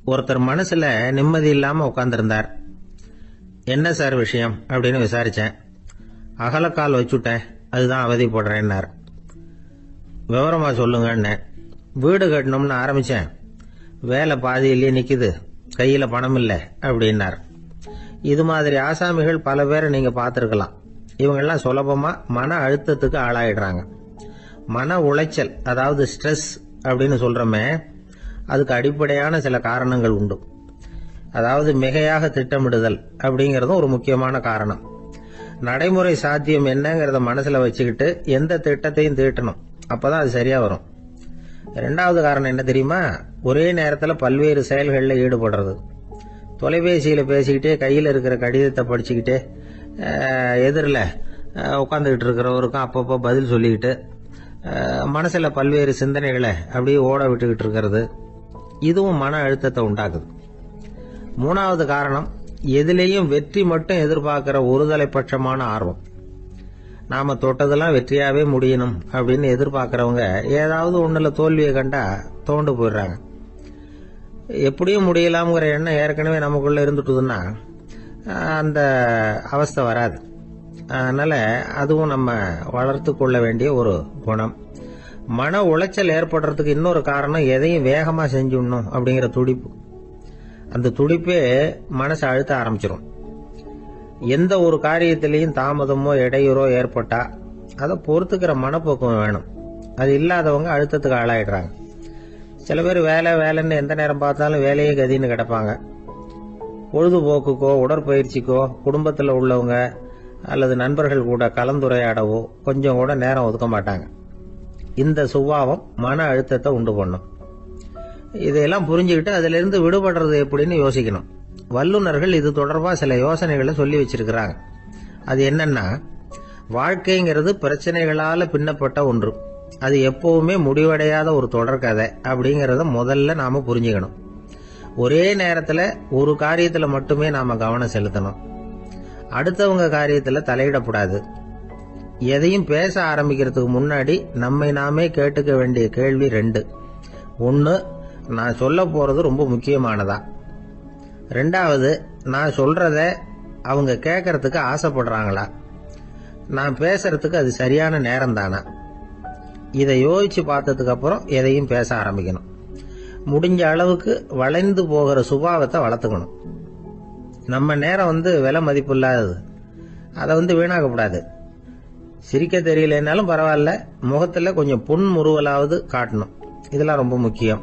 ஒருத்தர் மனசுல நிம்மதி இல்லாம உட்கார்ந்திருந்தார். என்ன சார் விஷயம் அப்படின்னு விசாரிச்சேன். அகலக்கால் வச்சுட்டேன், அதுதான் அவதிப்படுறேன்னார். விவரமா சொல்லுங்கன்னு. வீடு கட்டணும்னு ஆரம்பிச்சேன், வேலை பாதியிலேயே நிக்குது, கையில பணம் இல்லை அப்படின்னார். இது மாதிரி ஆசாமிகள் பல பேரை நீங்க பார்த்திருக்கலாம். இவங்கெல்லாம் சுலபமா மன அழுத்தத்துக்கு ஆளாயிடுறாங்க. மன உளைச்சல், அதாவது ஸ்ட்ரெஸ் அப்படின்னு சொல்றோமே, அதுக்கு அடிப்படையான சில காரணங்கள் உண்டு. அதாவது மிகையாக திட்டமிடுதல் அப்படிங்கறதும் ஒரு முக்கியமான காரணம். நடைமுறை சாத்தியம் என்னங்கிறத மனசுல வச்சுக்கிட்டு எந்த திட்டத்தையும் தீட்டணும், அப்பதான் அது சரியா வரும். ரெண்டாவது காரணம் என்ன தெரியுமா? ஒரே நேரத்தில் பல்வேறு செயல்களில் ஈடுபடுறது. தொலைபேசியில பேசிக்கிட்டே கையில் இருக்கிற கடிதத்தை படிச்சுக்கிட்டே எதிரில் உட்காந்துக்கிட்டு இருக்கிறவருக்கும் அப்பப்போ பதில் சொல்லிக்கிட்டு மனசுல பல்வேறு சிந்தனைகளை அப்படியே ஓட விட்டுக்கிட்டு இருக்கிறது, இதுவும் மன அழுத்தத்தை உண்டாக்குது. மூணாவது காரணம், எதிலேயும் வெற்றி மட்டும் எதிர்பார்க்கிற ஒருதலை பட்சமான ஆர்வம். நாம தொட்டதெல்லாம் வெற்றியாவே முடியணும் அப்படின்னு எதிர்பார்க்கிறவங்க ஏதாவது ஒண்ணுல தோல்வியை கண்டா தோண்டு போயிடுறாங்க. எப்படியும் முடியலாம்ங்கிற எண்ணம் ஏற்கனவே நமக்குள்ள இருந்துட்டுதுன்னா அந்த அவஸ்தை வராது. அதனால அதுவும் நம்ம வளர்த்து கொள்ள வேண்டிய ஒரு குணம். மன உளைச்சல் ஏற்படுறதுக்கு இன்னொரு காரணம், எதையும் வேகமா செஞ்சுடணும் அப்படிங்கிற துடிப்பு. அந்த துடிப்பே மனசை அழுத்த ஆரம்பிச்சிடும். எந்த ஒரு காரியத்திலையும் தாமதமோ இடையூறோ ஏற்பட்டா அதை பொறுத்துக்கிற மனப்போக்கம் வேணும். அது இல்லாதவங்க அழுத்தத்துக்கு ஆளாயிடுறாங்க. சில பேர் வேலைன்னு எந்த நேரம் பார்த்தாலும் வேலையே கதின்னு கிடப்பாங்க. பொழுதுபோக்குக்கோ உடற்பயிற்சிக்கோ குடும்பத்தில் உள்ளவங்க அல்லது நண்பர்கள் கூட கலந்துரையாடவோ கொஞ்சம் கூட நேரம் ஒதுக்க மாட்டாங்க. இந்த சுபாவம் மன அழுத்தத்தை உண்டு பண்ணும். இதையெல்லாம் புரிஞ்சுக்கிட்டு அதிலிருந்து விடுபடுறது எப்படின்னு யோசிக்கணும். வல்லுநர்கள் இது தொடர்பா சில யோசனைகளை சொல்லி வச்சிருக்கிறாங்க. அது என்னன்னா, வாழ்க்கைங்கிறது பிரச்சனைகளால பின்னப்பட்ட ஒன்று. அது எப்பவுமே முடிவடையாத ஒரு தொடர்கதை அப்படிங்கறத முதல்ல நாம புரிஞ்சுக்கணும். ஒரே நேரத்துல ஒரு காரியத்துல மட்டுமே நாம கவனம் செலுத்தணும். அடுத்தவங்க காரியத்துல தலையிடக்கூடாது. எதையும் பேச ஆரம்பிக்கிறதுக்கு முன்னாடி நம்மை நாமே கேட்டுக்க வேண்டிய கேள்வி ரெண்டு. ஒன்னு, நான் சொல்ல போறது ரொம்ப முக்கியமானதா? ரெண்டாவது, நான் சொல்றத அவங்க கேட்கறதுக்கு ஆசைப்படுறாங்களா? நான் பேசுறதுக்கு அது சரியான நேரம் தானா? இதை யோசிச்சு பார்த்ததுக்கு அப்புறம் எதையும் பேச ஆரம்பிக்கணும். முடிஞ்ச அளவுக்கு வளைந்து போகிற சுபாவத்தை வளர்த்துக்கணும். நம்ம நேரம் விலை மதிப்பு இல்லாதது, அதை வீணாக்கக்கூடாது. சிரிக்க தெரியலனாலும் பரவாயில்ல, முகத்துல கொஞ்சம் புன்முறுவலாவது காட்டணும். இதெல்லாம் ரொம்ப முக்கியம்.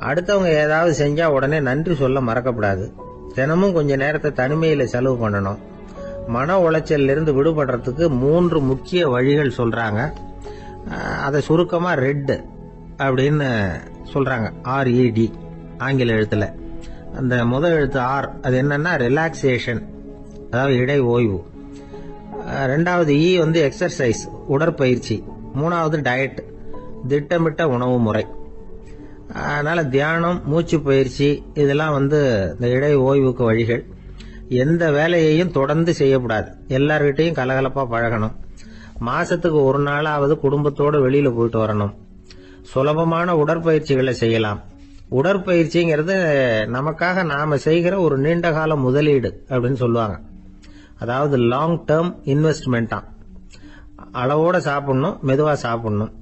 அடுத்தவங்க ஏதாவது செஞ்சா உடனே நன்றி சொல்ல மறக்கப்படாது. தினமும் கொஞ்ச நேரத்தை தனிமையில செலவு பண்ணணும். மன உளைச்சல் இருந்து விடுபடுறதுக்கு 3 முக்கிய வழிகள் சொல்றாங்க. அதை சுருக்கமா ரெட் அப்படின்னு சொல்றாங்க. RED ஆங்கில எழுத்துல. அந்த முதல் எழுத்து R, அது என்னன்னா ரிலாக்ஸேஷன், அதாவது இடை ஓய்வு. ரெண்டாவது E எக்ஸர்சைஸ், உடற்பயிற்சி. மூணாவது டயட், திட்டமிட்ட உணவு முறை. அதனால தியானம், மூச்சு பயிற்சி இதெல்லாம் இந்த இடை ஓய்வுக்கு வழிகள். எந்த வேலையையும் தொடர்ந்து செய்யக்கூடாது. எல்லார்கிட்டையும் கலகலப்பா பழகணும். மாசத்துக்கு ஒரு நாளாவது குடும்பத்தோடு வெளியில போயிட்டு வரணும். சுலபமான உடற்பயிற்சிகளை செய்யலாம். உடற்பயிற்சிங்கிறது நமக்காக நாம செய்கிற ஒரு நீண்ட கால முதலீடு அப்படின்னு சொல்லுவாங்க. அதாவது லாங் டேர்ம் இன்வெஸ்ட்மெண்டா. அளவோட சாப்பிடணும், மெதுவா சாப்பிடணும்.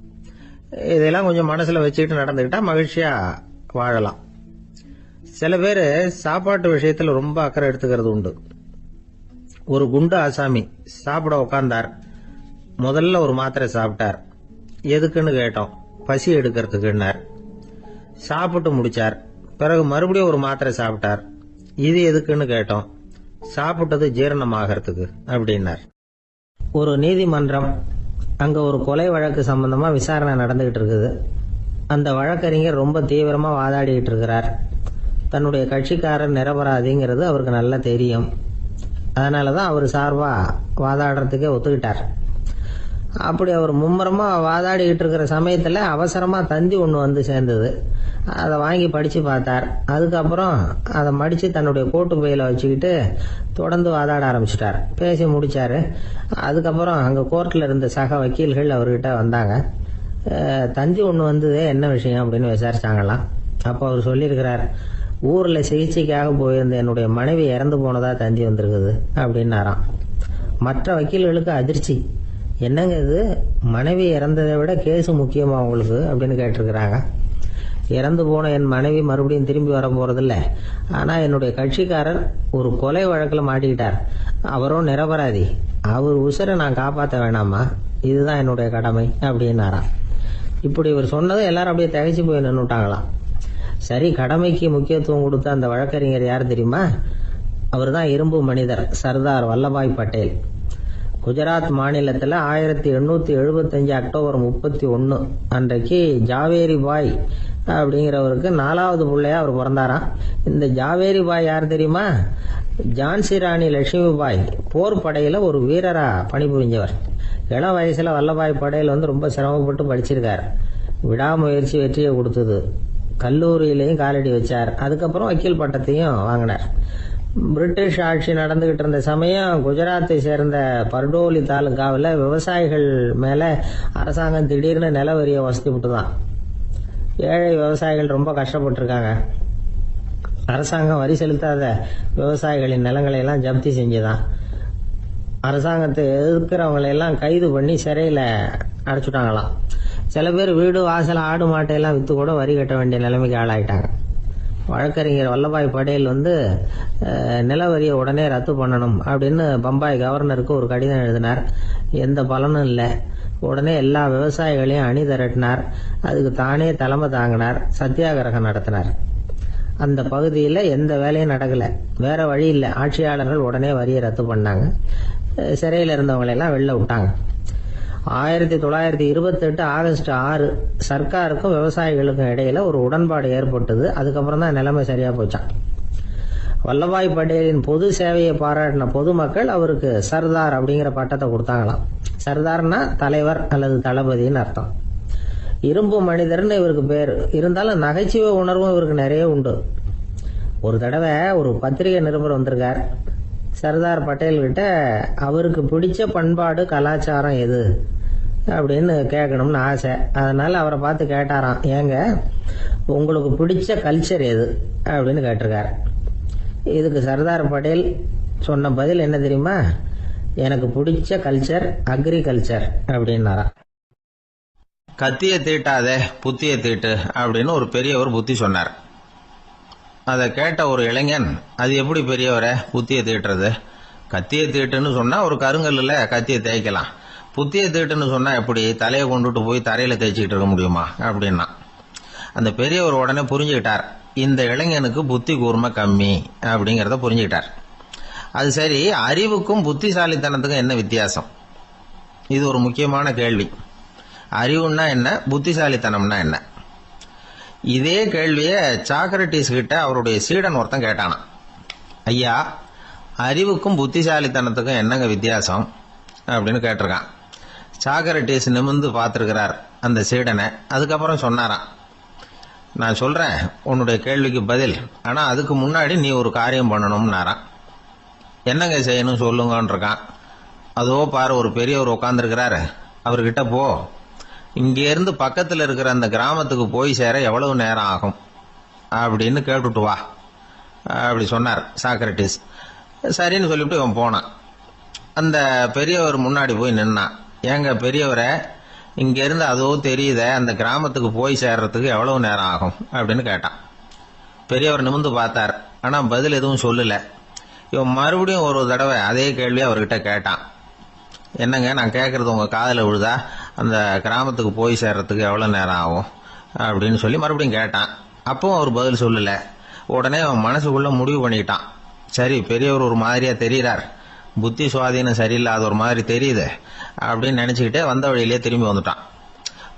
இதெல்லாம் கொஞ்சம் மனசுல வச்சுக்கிட்டு நடந்துக்கிட்டா மகிழ்ச்சியா வாழலாம். சில பேர் சாப்பாட்டு விஷயத்துல ரொம்ப அக்கறை எடுத்துக்கிறது உண்டு. ஒரு குண்டு ஆசாமி சாப்பிட உட்கார்ந்தார். முதல்ல ஒரு மாத்திரை சாப்பிட்டார். எதுக்குன்னு கேட்டோம். பசி எடுக்கிறதுக்குன்னார். சாப்பிட்டு முடிச்சார். பிறகு மறுபடியும் ஒரு மாத்திரை சாப்பிட்டார். இது எதுக்குன்னு கேட்டோம். சாப்பிட்டது ஜீரணமாகறதுக்கு அப்படின்னார். ஒரு நீதிமன்றம், அங்க ஒரு கொலை வழக்கு சம்பந்தமா விசாரணை நடந்துகிட்டு இருக்குது. அந்த வழக்கறிஞர் ரொம்ப தீவிரமா வாதாடிட்டு இருக்கிறார். தன்னுடைய கட்சிக்காரர் நிரபராதிங்கிறது அவருக்கு நல்லா தெரியும். அதனாலதான் அவர் சார்பா வாதாடுறதுக்கே ஒத்துக்கிட்டார். அப்படி அவர் மும்முரமா வாதாடிக்கிட்டு இருக்கிற சமயத்துல அவசரமா தந்தி ஒண்ணு சேர்ந்தது. அதை வாங்கி படிச்சு பார்த்தார். அதுக்கப்புறம் அதை மடிச்சு தன்னுடைய கோட்டு பையில வச்சுக்கிட்டு தொடர்ந்து வாதாட ஆரம்பிச்சிட்டார். பேசி முடிச்சாரு. அதுக்கப்புறம் அங்க கோர்ட்ல இருந்த சக வக்கீல்கள் அவர்கிட்ட வந்தாங்க. தந்தி ஒண்ணு என்ன விஷயம் அப்படின்னு விசாரிச்சாங்களாம். அப்போ அவர் சொல்லியிருக்கிறார், ஊரில் சிகிச்சைக்காக போயிருந்த என்னுடைய மனைவி இறந்து போனதா தந்தி வந்திருக்குது அப்படின்னாராம். மற்ற வக்கீல்களுக்கு அதிர்ச்சி. என்னங்க இது, மனைவி இறந்ததை விட கேஸு முக்கியமா உங்களுக்கு அப்படின்னு கேட்டிருக்கிறாங்க. இறந்து போன என் மனைவி மறுபடியும் திரும்பி வர போறதில்ல. ஆனால் என்னுடைய கட்சிக்காரர் ஒரு கொலை வழக்கில் மாட்டிக்கிட்டார். அவரும் நிரபராதி. அவர் உசுரை நான் காப்பாற்ற வேணாமா? இதுதான் என்னுடைய கடமை அப்படின்னாராம். இப்படி இவர் சொன்னதும் எல்லாரும் அப்படியே திகைச்சு போய் நின்றுட்டாங்களாம். சரி, கடமைக்கு முக்கியத்துவம் கொடுத்த அந்த வழக்கறிஞர் யார் தெரியுமா? அவர் தான் இரும்பு மனிதர் சர்தார் வல்லபாய் பட்டேல். குஜராத் மாநிலத்தில் 1875 அக்டோபர் 31 அன்றைக்கு ஜாவேரி பாய் அப்படிங்கிறவருக்கு 4வது பிள்ளையா அவர் பிறந்தாராம். இந்த ஜாவேரி பாய் யார் தெரியுமா? ஜான்சி ராணி லட்சுமி பாய் போர் படையில் ஒரு வீரரா பணிபுரிஞ்சவர். இளம் வயசுல வல்லபாய் பட்டேல் ரொம்ப சிரமப்பட்டு படிச்சிருக்கார். விடாமுயற்சி வெற்றியை கொடுத்தது. கல்லூரியிலையும் காலடி வச்சார். அதுக்கப்புறம் வக்கீல் பட்டத்தையும் வாங்கினார். பிரிட்டிஷ் ஆட்சி நடந்துகிட்டு இருந்த சமயம் குஜராத்தை சேர்ந்த பர்டோலி தாலுகாவில் விவசாயிகள் மேலே அரசாங்கம் திடீர்னு நில வரியை வசதி விட்டுதான். ஏழை விவசாயிகள் ரொம்ப கஷ்டப்பட்டிருக்காங்க. அரசாங்கம் வரி செலுத்தாத விவசாயிகளின் நிலங்களை எல்லாம் ஜப்தி செஞ்சுதான். அரசாங்கத்தை எதிர்க்கிறவங்களையெல்லாம் கைது பண்ணி சிறையில் அடைச்சுட்டாங்களாம். சில பேர் வீடு வாசல் ஆடு மாட்டையெல்லாம் விற்று கூட வரி கட்ட வேண்டிய நிலைமைக்கு ஆளாயிட்டாங்க. வழக்கறிஞர் வல்லபாய் பட்டேல் நில வரியை உடனே ரத்து பண்ணணும் அப்படின்னு பம்பாய் கவர்னருக்கு ஒரு கடிதம் எழுதினார். எந்த பலனும் இல்லை. உடனே எல்லா விவசாயிகளையும் அணி திரட்டினார். அதுக்கு தானே தலைமை தாங்கினார். சத்தியாகிரகம் நடத்தினார். அந்த பகுதியில் எந்த வேலையும் நடக்கலை. வேற வழி இல்லை. ஆட்சியாளர்கள் உடனே வரியை ரத்து பண்ணாங்க. சிறையில் இருந்தவங்களெல்லாம் வெளில விட்டாங்க. 1928 ஆகஸ்ட் 6 சர்க்காருக்கும் விவசாயிகளுக்கும் இடையில ஒரு உடன்பாடு ஏற்பட்டது. அதுக்கப்புறம் தான் நிலைமை சரியா போச்சான். வல்லபாய் பட்டேலின் பொது சேவையை பாராட்டின பொதுமக்கள் அவருக்கு சர்தார் அப்படிங்கிற பட்டத்தை கொடுத்தாங்களாம். சர்தார்னா தலைவர் அல்லது தளபதினு அர்த்தம். இரும்பு மனிதர்னு இவருக்கு பேர். இருந்தாலும் நகைச்சுவை உணர்வும் இவருக்கு நிறைய உண்டு. ஒரு தடவை ஒரு பத்திரிகை நிருபர் வந்திருக்கார். சர்தார் பட்டேல் கிட்ட அவருக்கு பிடிச்ச பண்பாடு கலாச்சாரம் எது அப்படின்னு கேட்கணும்னு ஆசை. அதனால அவரை பார்த்து கேட்டாராம், ஏங்க உங்களுக்கு பிடிச்ச கல்ச்சர் எது அப்படின்னு கேட்டிருக்கார். இதுக்கு சர்தார் பட்டேல் சொன்ன பதில் என்ன தெரியுமா? எனக்கு பிடிச்ச கல்ச்சர் அக்ரிகல்ச்சர் அப்படின்னாராம். கத்தியை தீட்டாதே புத்தியை தீட்டு அப்படின்னு ஒரு பெரியவர் புத்தி சொன்னார். அதை கேட்ட ஒரு இளைஞன், அது எப்படி பெரியவரை புத்தியை தீட்டுறது? கத்தியை தீட்டுன்னு சொன்னா ஒரு கருங்கல்ல கத்தியை தேய்க்கலாம். புத்தியை தீட்டுன்னு சொன்னா எப்படி தலையை கொண்டுட்டு போய் தரையில தேய்ச்சிக்கிட்டு இருக்க முடியுமா அப்படின்னா. அந்த பெரியவர் உடனே புரிஞ்சுக்கிட்டார், இந்த இளைஞனுக்கு புத்தி கூர்மை கம்மி அப்படிங்கிறத புரிஞ்சுக்கிட்டார். அது சரி, அறிவுக்கும் புத்திசாலித்தனத்துக்கும் என்ன வித்தியாசம்? இது ஒரு முக்கியமான கேள்வி. அறிவுன்னா என்ன, புத்திசாலித்தனம்னா என்ன? இதே கேள்வியை சாக்ரட்டிஸ் கிட்ட அவருடைய சீடன் ஒருத்தன் கேட்டானான். ஐயா, அறிவுக்கும் புத்திசாலித்தனத்துக்கும் என்னங்க வித்தியாசம் அப்படின்னு கேட்டிருக்கான். சாக்ரட்டிஸ் நிமிர்ந்து பார்த்துருக்கிறார் அந்த சீடனை. அதுக்கப்புறம் சொன்னாராம், நான் சொல்றேன் உன்னுடைய கேள்விக்கு பதில், ஆனா அதுக்கு முன்னாடி நீ ஒரு காரியம் பண்ணணும்னாராம். என்னங்க செய்யணும் சொல்லுங்கன்னு இருக்கான். அதோ பாரு, ஒரு பெரியவர் உட்காந்துருக்கிறாரு, அவர்கிட்ட போ, இங்கேருந்து பக்கத்தில் இருக்கிற அந்த கிராமத்துக்கு போய் சேர எவ்வளவு நேரம் ஆகும் அப்படின்னு கேட்டுட்டு வா அப்படி சொன்னார் சாக்ரட்டிஸ். சரின்னு சொல்லிவிட்டு இவன் போனான். அந்த பெரியவர் முன்னாடி போய் நின்னான். ஏங்க பெரியவரை, இங்கேருந்து அதோ தெரியுத அந்த கிராமத்துக்கு போய் சேர்றதுக்கு எவ்வளவு நேரம் ஆகும் அப்படின்னு கேட்டான். பெரியவர் நிமிர்ந்து பார்த்தார். ஆனால் பதில் எதுவும் சொல்லலை. இவன் மறுபடியும் ஒரு தடவை அதே கேள்வி அவர்கிட்ட கேட்டான். என்னங்க நான் கேட்கறது உங்க காதில் விழுதா, அந்த கிராமத்துக்கு போய் சேர்றதுக்கு எவ்வளோ நேரம் ஆகும் அப்படின்னு சொல்லி மறுபடியும் கேட்டான். அப்பவும் அவர் பதில் சொல்லலை. உடனே அவன் மனசுக்குள்ள முடிவு பண்ணிக்கிட்டான், சரி பெரியவர் ஒரு மாதிரியா தெரிகிறார், புத்தி சுவாதீனம் சரியில்லாத ஒரு மாதிரி தெரியுது அப்படின்னு நினச்சிக்கிட்டே வந்த வழியிலே திரும்பி வந்துட்டான்.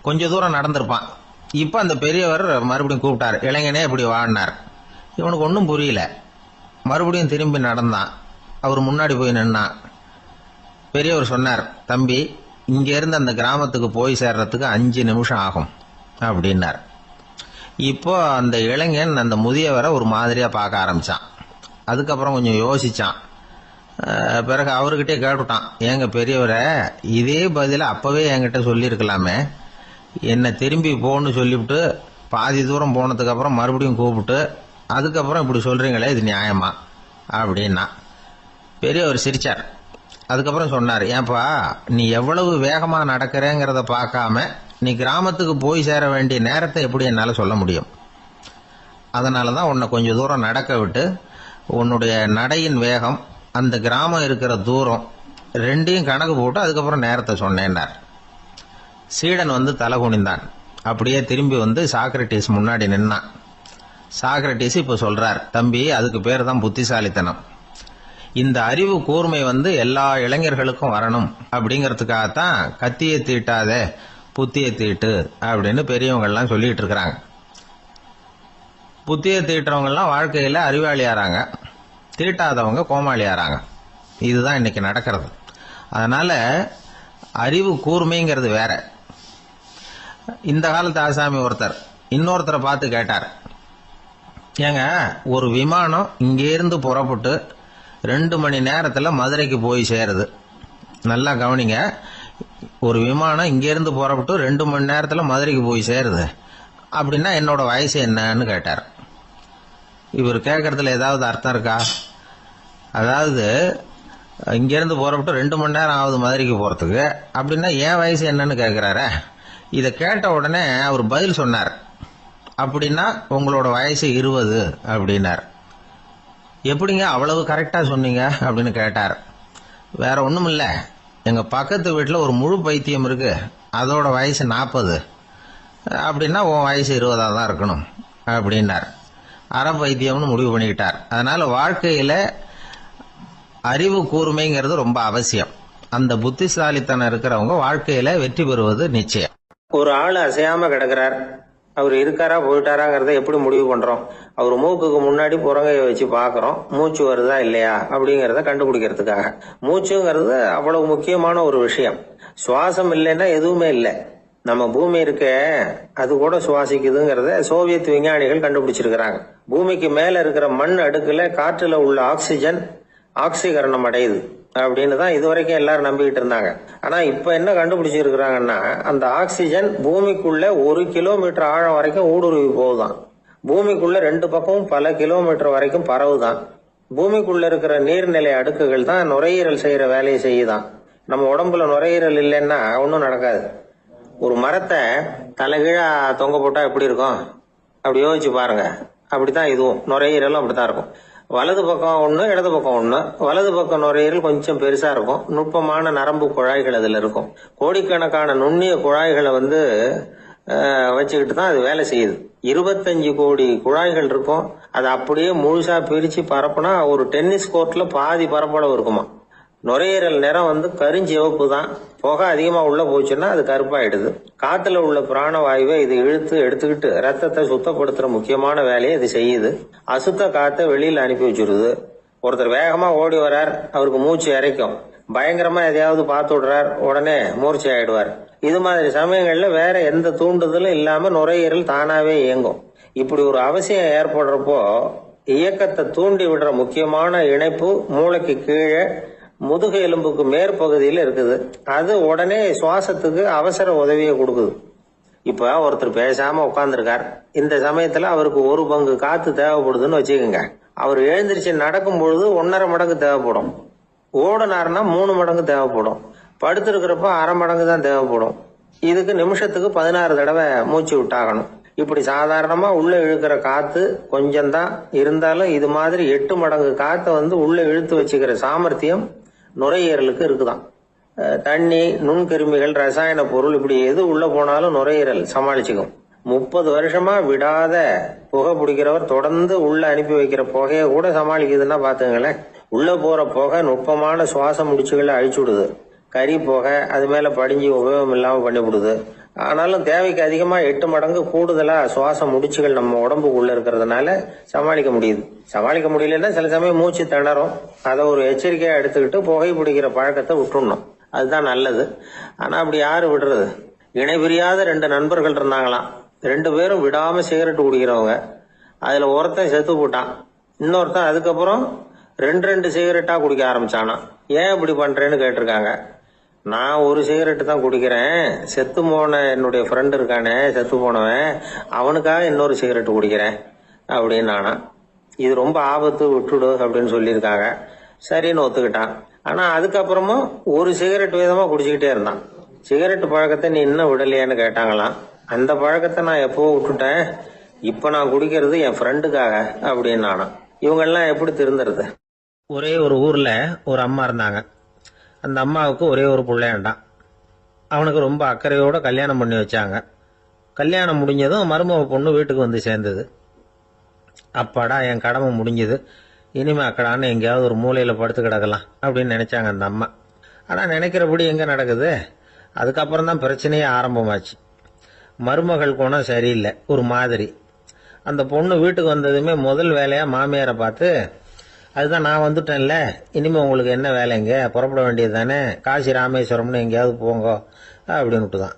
கொஞ்சம் தூரம் நடந்திருப்பான். இப்போ அந்த பெரியவர் மறுபடியும் கூப்பிட்டார், இளைஞனே இப்படி வாடினார். இவனுக்கு ஒன்றும் புரியல. மறுபடியும் திரும்பி நடந்தான். அவர் முன்னாடி போய் நின்னான். பெரியவர் சொன்னார், தம்பி இங்கேருந்து அந்த கிராமத்துக்கு போய் சேர்றதுக்கு 5 நிமிஷம் ஆகும் அப்படின்னார். இப்போ அந்த இளைஞன் அந்த முதியவரை ஒரு மாதிரியாக பார்க்க ஆரம்பித்தான். அதுக்கப்புறம் கொஞ்சம் யோசித்தான். பிறகு அவர்கிட்டே கேட்டுட்டான், ஏங்க பெரியவரை, இதே பதில அப்போவே என்கிட்ட சொல்லியிருக்கலாமே, என்னை திரும்பி போன்னு சொல்லிவிட்டு பாதி தூரம் போனதுக்கப்புறம் மறுபடியும் கூப்பிட்டு அதுக்கப்புறம் இப்படி சொல்றீங்களே இது நியாயமா அப்படின்னா பெரியவர் சிரிச்சார். அதுக்கப்புறம் சொன்னார், ஏன்பா நீ எவ்வளவு வேகமா நடக்கிறேங்கிறத பார்க்காம நீ கிராமத்துக்கு போய் சேர வேண்டிய நேரத்தை எப்படி என்னால சொல்ல முடியும்? அதனால தான் உன்னை கொஞ்சம் தூரம் நடக்க விட்டு உன்னுடைய நடையின் வேகம், அந்த கிராமம் இருக்கிற தூரம் ரெண்டையும் கணக்கு போட்டு அதுக்கப்புறம் நேரத்தை சொன்னேன்னார். சீடன் தலை குனிந்தான். அப்படியே திரும்பி சாக்ரட்டிஸ் முன்னாடி நின்னான். சாக்ரட்டிஸ் இப்ப சொல்றார், தம்பி அதுக்கு பேர் தான் புத்திசாலித்தனம். இந்த அறிவு கூர்மை எல்லா இளைஞர்களுக்கும் வரணும் அப்படிங்கறதுக்காகத்தான் கத்தியை தீட்டாதே புத்தியை தீட்டு அப்படின்னு பெரியவங்க எல்லாம் சொல்லிட்டு இருக்கிறாங்க. புத்தியை தீட்டுறவங்க எல்லாம் வாழ்க்கையில அறிவாளியாராங்க, தீட்டாதவங்க கோமாளியாராங்க. இதுதான் இன்னைக்கு நடக்கிறது. அதனால அறிவு கூர்மைங்கிறது வேற. இந்த காலத்து ஆசாமி ஒருத்தர் இன்னொருத்தரை பார்த்து கேட்டார், ஏங்க ஒரு விமானம் இங்கேருந்து புறப்பட்டு 2 மணி நேரத்தில் மதுரைக்கு போய் சேருது. நல்லா கவனிங்க, ஒரு விமானம் இங்கேருந்து புறப்பட்டு 2 மணி நேரத்தில் மதுரைக்கு போய் சேருது அப்படின்னா என்னோட வயசு என்னன்னு கேட்டார். இவர் கேட்கறதுல ஏதாவது அர்த்தம் இருக்கா? அதாவது இங்கேருந்து புறப்பட்டு 2 மணி நேரம் ஆகுது மதுரைக்கு போகிறதுக்கு, அப்படின்னா என் வயசு என்னன்னு கேட்குறாரு. இதை கேட்ட உடனே அவர் பதில் சொன்னார், அப்படின்னா உங்களோட வயசு 20 அப்படின்னார். எப்படிங்க அவ்வளவு கரெக்டா சொன்னீங்க அப்படின்னு கேட்டார். வேற ஒண்ணும் இல்ல, எங்க பக்கத்து வீட்டில் ஒரு முழு பைத்தியம் இருக்கு, அதோட வயசு 40, அப்படின்னா உன் வயசு 20 தான் இருக்கணும் அப்படின்னார். அரை பைத்தியம்னு முடிவு பண்ணிக்கிட்டார். அதனால வாழ்க்கையில அறிவு கூர்மைங்கிறது ரொம்ப அவசியம். அந்த புத்திசாலித்தனம் இருக்கிறவங்க வாழ்க்கையில வெற்றி பெறுவது நிச்சயம். ஒரு ஆள் அசையாம கிடக்கிறார், அவர் இருக்காரா போயிட்டாராங்கிறத எப்படி முடிவு பண்றோம்? அவர் மூக்குக்கு முன்னாடி புறங்கையை வச்சு பாக்குறோம், மூச்சு வருதா இல்லையா அப்படிங்கறத கண்டுபிடிக்கிறதுக்காக. மூச்சுங்கிறது அவ்வளவு முக்கியமான ஒரு விஷயம். சுவாசம் இல்லைன்னா எதுவுமே இல்லை. நம்ம பூமி இருக்க அது கூட சுவாசிக்குதுங்கிறத சோவியத் விஞ்ஞானிகள் கண்டுபிடிச்சிருக்கிறாங்க. பூமிக்கு மேல இருக்கிற மண் அடுக்குல காற்றுல உள்ள ஆக்சிஜன் ஆக்சிகரணம் அடையுது அப்படின்னு தான் இதுவரைக்கும் எல்லாரும் நம்பிக்கிட்டு இருந்தாங்க. ஆனா இப்ப என்ன கண்டுபிடிச்சிருக்கிறாங்கன்னா, அந்த ஆக்சிஜன் பூமிக்குள்ள 1 கிலோமீட்டர் ஆழம் வரைக்கும் ஊடுருவி போகுதான். பூமிக்குள்ள 2 பக்கமும் பல கிலோமீட்டர் வரைக்கும் பரவுதான். பூமிக்குள்ள இருக்கிற நீர்நிலை அடுக்குகள் தான் நுரையீரல் செய்யற வேலையை செய்யுதான். நம்ம உடம்புல நுரையீரல் இல்லைன்னா ஒன்றும் நடக்காது. ஒரு மரத்தை தலைகீழா தொங்க போட்டா எப்படி இருக்கும் அப்படி யோசிச்சு பாருங்க. அப்படித்தான் இதுவும், நுரையீரலும் அப்படித்தான் இருக்கும். வலது பக்கம் ஒண்ணு, இடது பக்கம் ஒண்ணு. வலது பக்கம் நுரையீரல் கொஞ்சம் பெருசா இருக்கும், நுட்பமான நரம்பு குழாய்கள் அதுல இருக்கும். கோடிக்கணக்கான நுண்ணிய குழாய்களை வச்சுக்கிட்டு தான் அது வேலை செய்யுது. 25 கோடி குழாய்கள் இருக்கும். அதை அப்படியே முழுசா பிரிச்சு பரப்புனா ஒரு டென்னிஸ் கோர்ட்ல பாதி பரப்பளவு இருக்குமா. நுரையீரல் நிறம் கருஞ்சிவப்பு தான். புகை அதிகமா உள்ள போச்சுன்னா அது கருப்பாயிடுது. காத்துல உள்ள பிராணவாயுவை இது இழுத்து எடுத்துக்கிட்டு ரத்தத்தை சுத்தப்படுத்துற முக்கியமான வேலையை இது செய்யுது. அசுத்த காத்தை வெளியில அனுப்பி வச்சிருது. ஒருத்தர் வேகமா ஓடி வர்றார், அவருக்கு மூச்சு இறைக்கும். பயங்கரமா எதையாவது பார்த்து விடுறார், உடனே மூர்ச்சி ஆயிடுவார். இது மாதிரி சமயங்கள்ல வேற எந்த தூண்டுதலும் இல்லாம நுரையீரல் தானாவே இயங்கும். இப்படி ஒரு அவசியம் ஏற்படுறப்போ இயக்கத்தை தூண்டி விடுற முக்கியமான இணைப்பு மூளைக்கு கீழே முதுகு எலும்புக்கு மேற்பகுதியில் இருக்குது. அது உடனே சுவாசத்துக்கு அவசர உதவியை கொடுக்குது. இப்ப ஒருத்தர் பேசாம உட்கார்ந்துருக்கார். இந்த சமயத்துல அவருக்கு 1 பங்கு காத்து தேவைப்படுதுன்னு வச்சுக்கோங்க. அவர் எழுந்திருச்சு நடக்கும் பொழுது 1.5 மடங்கு தேவைப்படும். ஓடினார்னா 3 மடங்கு தேவைப்படும். படுத்திருக்கிறப்ப அரை மடங்கு தான் தேவைப்படும். இதுக்கு நிமிஷத்துக்கு 16 தடவை மூச்சு விட்டாகணும். இப்படி சாதாரணமா உள்ள இழுக்கிற காத்து கொஞ்சம் தான் இருந்தாலும் இது மாதிரி 8 மடங்கு காத்தை உள்ள இழுத்து வச்சுக்கிற சாமர்த்தியம் நுரையீரலுக்கு இருக்குதான். தண்ணி, நுண்கிருமிகள், ரசாயன பொருள் இப்படி எது உள்ள போனாலும் நுரையீரல் சமாளிச்சுக்கும். 30 வருஷமா விடாத புகை பிடிக்கிறவர் தொடர்ந்து உள்ள அனுப்பி வைக்கிற புகையை கூட சமாளிக்குதுன்னா பாத்துங்களேன். உள்ள போற புகை நுட்பமான சுவாச முடிச்சுகளை அழிச்சு விடுது. கறி புகை அது மேல படிஞ்சு உபயோகம் இல்லாம பண்ணிவிடுது. ஆனாலும் தேவைக்கு அதிகமா 8 மடங்கு கூடுதலா சுவாச முடிச்சுகள் நம்ம உடம்புக்குள்ள இருக்கிறதுனால சமாளிக்க முடியுது. சமாளிக்க முடியலன்னா சில சமயம் மூச்சு திணறும். அதை ஒரு எச்சரிக்கையா எடுத்துக்கிட்டு புகை பிடிக்கிற பழக்கத்தை விட்டுடணும். அதுதான் நல்லது. ஆனா அப்படி யாரு விடுறது? இணை பிரியாத 2 நண்பர்கள் இருந்தாங்களாம். 2 பேரும் விடாம சிகரெட் குடிக்கிறவங்க. அதுல ஒருத்தன் செத்து போட்டான். இன்னொருத்தன் அதுக்கப்புறம் 2 சிகரெட்டா குடிக்க ஆரம்பிச்சானா. ஏன் இப்படி பண்றேன்னு கேட்டிருக்காங்க. நான் 1 சிகரெட்டு தான் குடிக்கிறேன், செத்து போன என்னுடைய ஃப்ரெண்ட் இருக்கானே செத்து போனவன், அவனுக்காக இன்னொரு சிகரெட் குடிக்கிறேன் அப்படின்னு நானா. இது ரொம்ப ஆபத்து, விட்டுடு அப்படின்னு சொல்லியிருக்காங்க. சரின்னு ஒத்துக்கிட்டான். ஆனா அதுக்கப்புறமும் ஒரு சிகரெட் வீதமா குடிச்சுக்கிட்டே இருந்தான். சிகரெட் பழக்கத்தை நீ இன்னும் விடலையான்னு கேட்டாங்களாம். அந்த பழக்கத்தை நான் எப்பவும் விட்டுட்டேன், இப்ப நான் குடிக்கிறது என் ஃப்ரெண்டுக்காக அப்படின்னு நானும். இவங்கெல்லாம் எப்படி திருந்துறது? ஒரே ஒரு ஊர்ல ஒரு அம்மா இருந்தாங்க. அந்த அம்மாவுக்கு ஒரே ஒரு பிள்ளையாண்டான். அவனுக்கு ரொம்ப அக்கறையோட கல்யாணம் பண்ணி வச்சாங்க. கல்யாணம் முடிஞ்சதும் மருமக பொண்ணு வீட்டுக்கு வந்து சேர்ந்தது. அப்பாடா, என் கடமை முடிஞ்சது, இனிமே அக்கடான்னு எங்கேயாவது ஒரு மூலையில படுத்து கிடக்கலாம் அப்படின்னு நினைச்சாங்க அந்த அம்மா. ஆனா நினைக்கிறபடி எங்க நடக்குது? அதுக்கப்புறம் தான் பிரச்சனையே ஆரம்பமாச்சு. மருமகள் குணம் சரியில்லை, ஒரு மாதிரி. அந்த பொண்ணு வீட்டுக்கு வந்ததுமே முதல் வேலையா மாமியாரை பார்த்து, அதுதான் நான் வந்துட்டேன்ல, இனிமே உங்களுக்கு என்ன வேலைங்க, புறப்பட வேண்டியது தானே, காசி ராமேஸ்வரம்னு எங்கேயாவது போங்க அப்படின்னுட்டு தான்.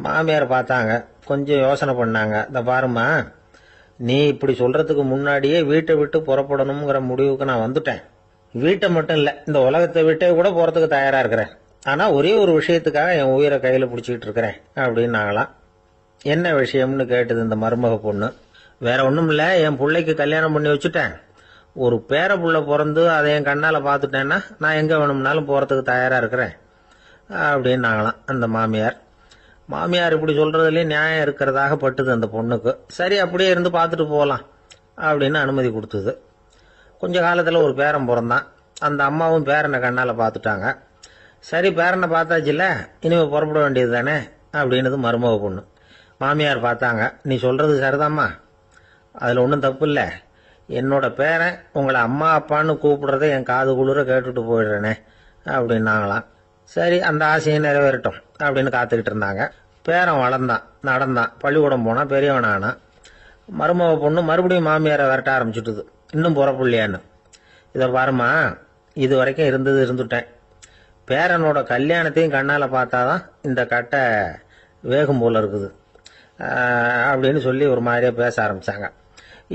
மாமியார் பார்த்தாங்க, கொஞ்சம் யோசனை பண்ணாங்க. இந்த பாருமா, நீ இப்படி சொல்றதுக்கு முன்னாடியே வீட்டை விட்டு புறப்படணுங்கிற முடிவுக்கு நான் வந்துட்டேன். வீட்டை மட்டும் இல்லை, இந்த உலகத்தை விட்டே கூட போறதுக்கு தயாரா இருக்கிறேன். ஆனா ஒரே ஒரு விஷயத்துக்காக என் உயிரை கையில பிடிச்சிக்கிட்டு இருக்கிறேன் அப்படின்னாங்களாம். என்ன விஷயம்னு கேட்டது இந்த மருமக பொண்ணு. வேற ஒண்ணும் இல்ல, என் பிள்ளைக்கு கல்யாணம் பண்ணி வச்சுட்டேன். ஒரு பேர புள்ள பிறந்து அதை என் கண்ணால பாத்துட்டேன்னா நான் எங்க வேணும்னாலும் போறதுக்கு தயாரா இருக்கிறேன் அப்படின்னாங்களாம் அந்த மாமியார். மாமியார் இப்படி சொல்றதுலயே நியாயம் இருக்கிறதாக பட்டுது அந்த பொண்ணுக்கு. சரி, அப்படியே இருந்து பார்த்துட்டு போகலாம் அப்படின்னு அனுமதி கொடுத்தது. கொஞ்ச காலத்துல ஒரு பேரன் பிறந்தான். அந்த அம்மாவும் பேரனை கண்ணால பாத்துட்டாங்க. சரி, பேரனை பார்த்தாச்சுல்ல, இனிமே புறப்பட வேண்டியது தானே அப்படின்னது மருமக பொண்ணு. மாமியார் பார்த்தாங்க, நீ சொல்றது சரிதாம்மா, அதுல ஒன்றும் தப்பு இல்லை. என்னோட பேரன் உங்களை அம்மா அப்பான்னு கூப்பிடுறத என் காது குளிர கேட்டுட்டு போயிடுறேனே அப்படின்னாங்களாம். சரி, அந்த ஆசையை நிறைவேறட்டும் அப்படின்னு காத்துக்கிட்டு இருந்தாங்க. பேரன் வளர்ந்தான், நடந்தான், பள்ளிக்கூடம் போனா, பெரியவனானா. மருமக பொண்ணு மறுபடியும் மாமியாரை விரட்ட ஆரம்பிச்சுட்டுது, இன்னும் புறப்புள்ளையான்னு. இதை பாருமா, இது வரைக்கும் இருந்துட்டேன். பேரனோட கல்யாணத்தையும் கண்ணால பார்த்தாதான் இந்த கட்டை வேகும் போல இருக்குது அப்படின்னு சொல்லி ஒரு மாதிரியா பேச ஆரம்பிச்சாங்க.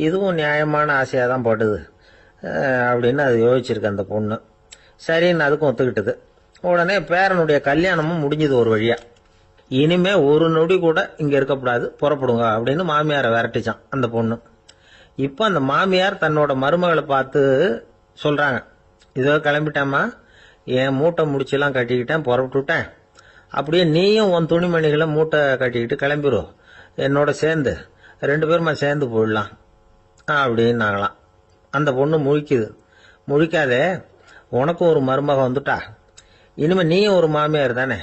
இதுவும் நியாயமான ஆசையாக தான் போட்டுது அப்படின்னு அது யோசிச்சிருக்கு அந்த பொண்ணு. சரின்னு அதுக்கும் ஒத்துக்கிட்டது. உடனே பேரனுடைய கல்யாணமும் முடிஞ்சது ஒரு வழியா. இனிமே ஒரு நொடி கூட இங்க இருக்கக்கூடாது, புறப்படுங்க அப்படின்னு மாமியாரை விரட்டிச்சான் அந்த பொண்ணு. இப்ப அந்த மாமியார் தன்னோட மருமகளை பார்த்து சொல்றாங்க, இதோ கிளம்பிட்டேம்மா, என் மூட்டை முடிச்செல்லாம் கட்டிக்கிட்டேன், புறப்பட்டுட்டேன். அப்படியே நீயும் உன் துணிமணிகளை மூட்டை கட்டிக்கிட்டு கிளம்பிடும், என்னோட சேர்ந்து 2 பேருமா சேர்ந்து போயிடலாம் அப்படின்னாங்களாம். அந்த பொண்ணு முழிக்குது. முழிக்காதே, உனக்கும் ஒரு மருமக வந்துட்டா, இனிமே நீயும் ஒரு மாமியார் தானே,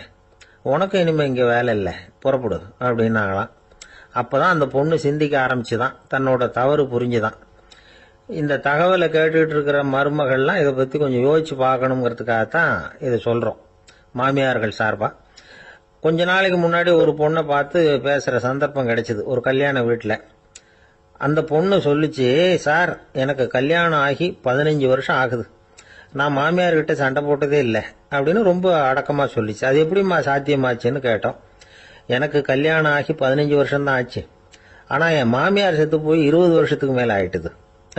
உனக்கும் இனிமே இங்க வேலை இல்லை, புறப்படு அப்படின்னாங்களாம். அப்பதான் அந்த பொண்ணு சிந்திக்க ஆரம்பிச்சுதான், தன்னோட தவறு புரிஞ்சுதான். இந்த தகவலை கேட்டுக்கிட்டு இருக்கிற மருமகள்லாம் இதை பத்தி கொஞ்சம் யோசிச்சு பார்க்கணுங்கிறதுக்காகத்தான் இதை சொல்றோம் மாமியார்கள் சார்பா. கொஞ்ச நாளைக்கு முன்னாடி ஒரு பொண்ணை பார்த்து பேசுற சந்தர்ப்பம் கிடைச்சது ஒரு கல்யாண வீட்டில். அந்த பொண்ணு சொல்லிச்சு, சார், எனக்கு கல்யாணம் ஆகி 15 வருஷம் ஆகுது, நான் மாமியார்கிட்ட சண்டை போட்டதே இல்லை அப்படின்னு ரொம்ப அடக்கமா சொல்லிச்சு. அது எப்படிமா சாத்தியமாச்சுன்னு கேட்டோம். எனக்கு கல்யாணம் ஆகி 15 வருஷம் தான் ஆச்சு, ஆனா என் மாமியார் செத்து போய் 20 வருஷத்துக்கு மேல ஆயிட்டுது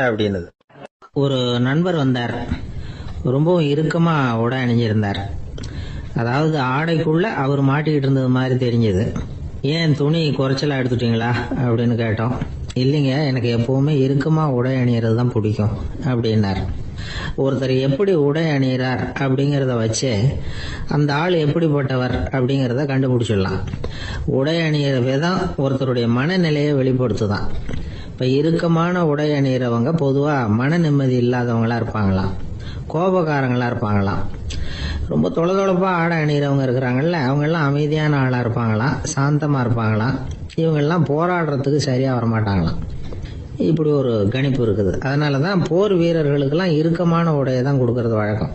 அப்படின்னுது. ஒரு நண்பர் வந்தார், ரொம்பவும் இறுக்கமா உடை அணிஞ்சிருந்தார். அதாவது ஆடைக்குள்ள அவர் மாட்டிக்கிட்டு இருந்தது மாதிரி தெரிஞ்சது. ஏன் துணி குறைச்சலா எடுத்துட்டீங்களா அப்படின்னு கேட்டோம். இல்லைங்க, எனக்கு எப்பவுமே இறுக்கமா உடை அணியறது தான் பிடிக்கும் அப்படின்னார். ஒருத்தர் எப்படி உடை அணிகிறார் அப்படிங்கிறத வச்சு அந்த ஆள் எப்படிப்பட்டவர் அப்படிங்கிறத கண்டுபிடிச்சிடலாம். உடை அணிகிற விதம் ஒருத்தருடைய மனநிலையை வெளிப்படுத்துதான். இப்ப இறுக்கமான உடை அணிகிறவங்க பொதுவா மன நிம்மதி இல்லாதவங்களா இருப்பாங்களாம், கோபக்காரங்களா இருப்பாங்களாம். ரொம்ப தொலைதொலைப்பா ஆடை அணிகிறவங்க இருக்கிறாங்கல்ல, அவங்க எல்லாம் அமைதியான ஆளா இருப்பாங்களாம், சாந்தமா இருப்பாங்களாம். இவங்கெல்லாம் போராடுறதுக்கு சரியா வரமாட்டாங்களாம். இப்படி ஒரு கணிப்பு இருக்குது. அதனாலதான் போர் வீரர்களுக்கெல்லாம் இறுக்கமான உடையை தான் கொடுக்கறது வழக்கம்.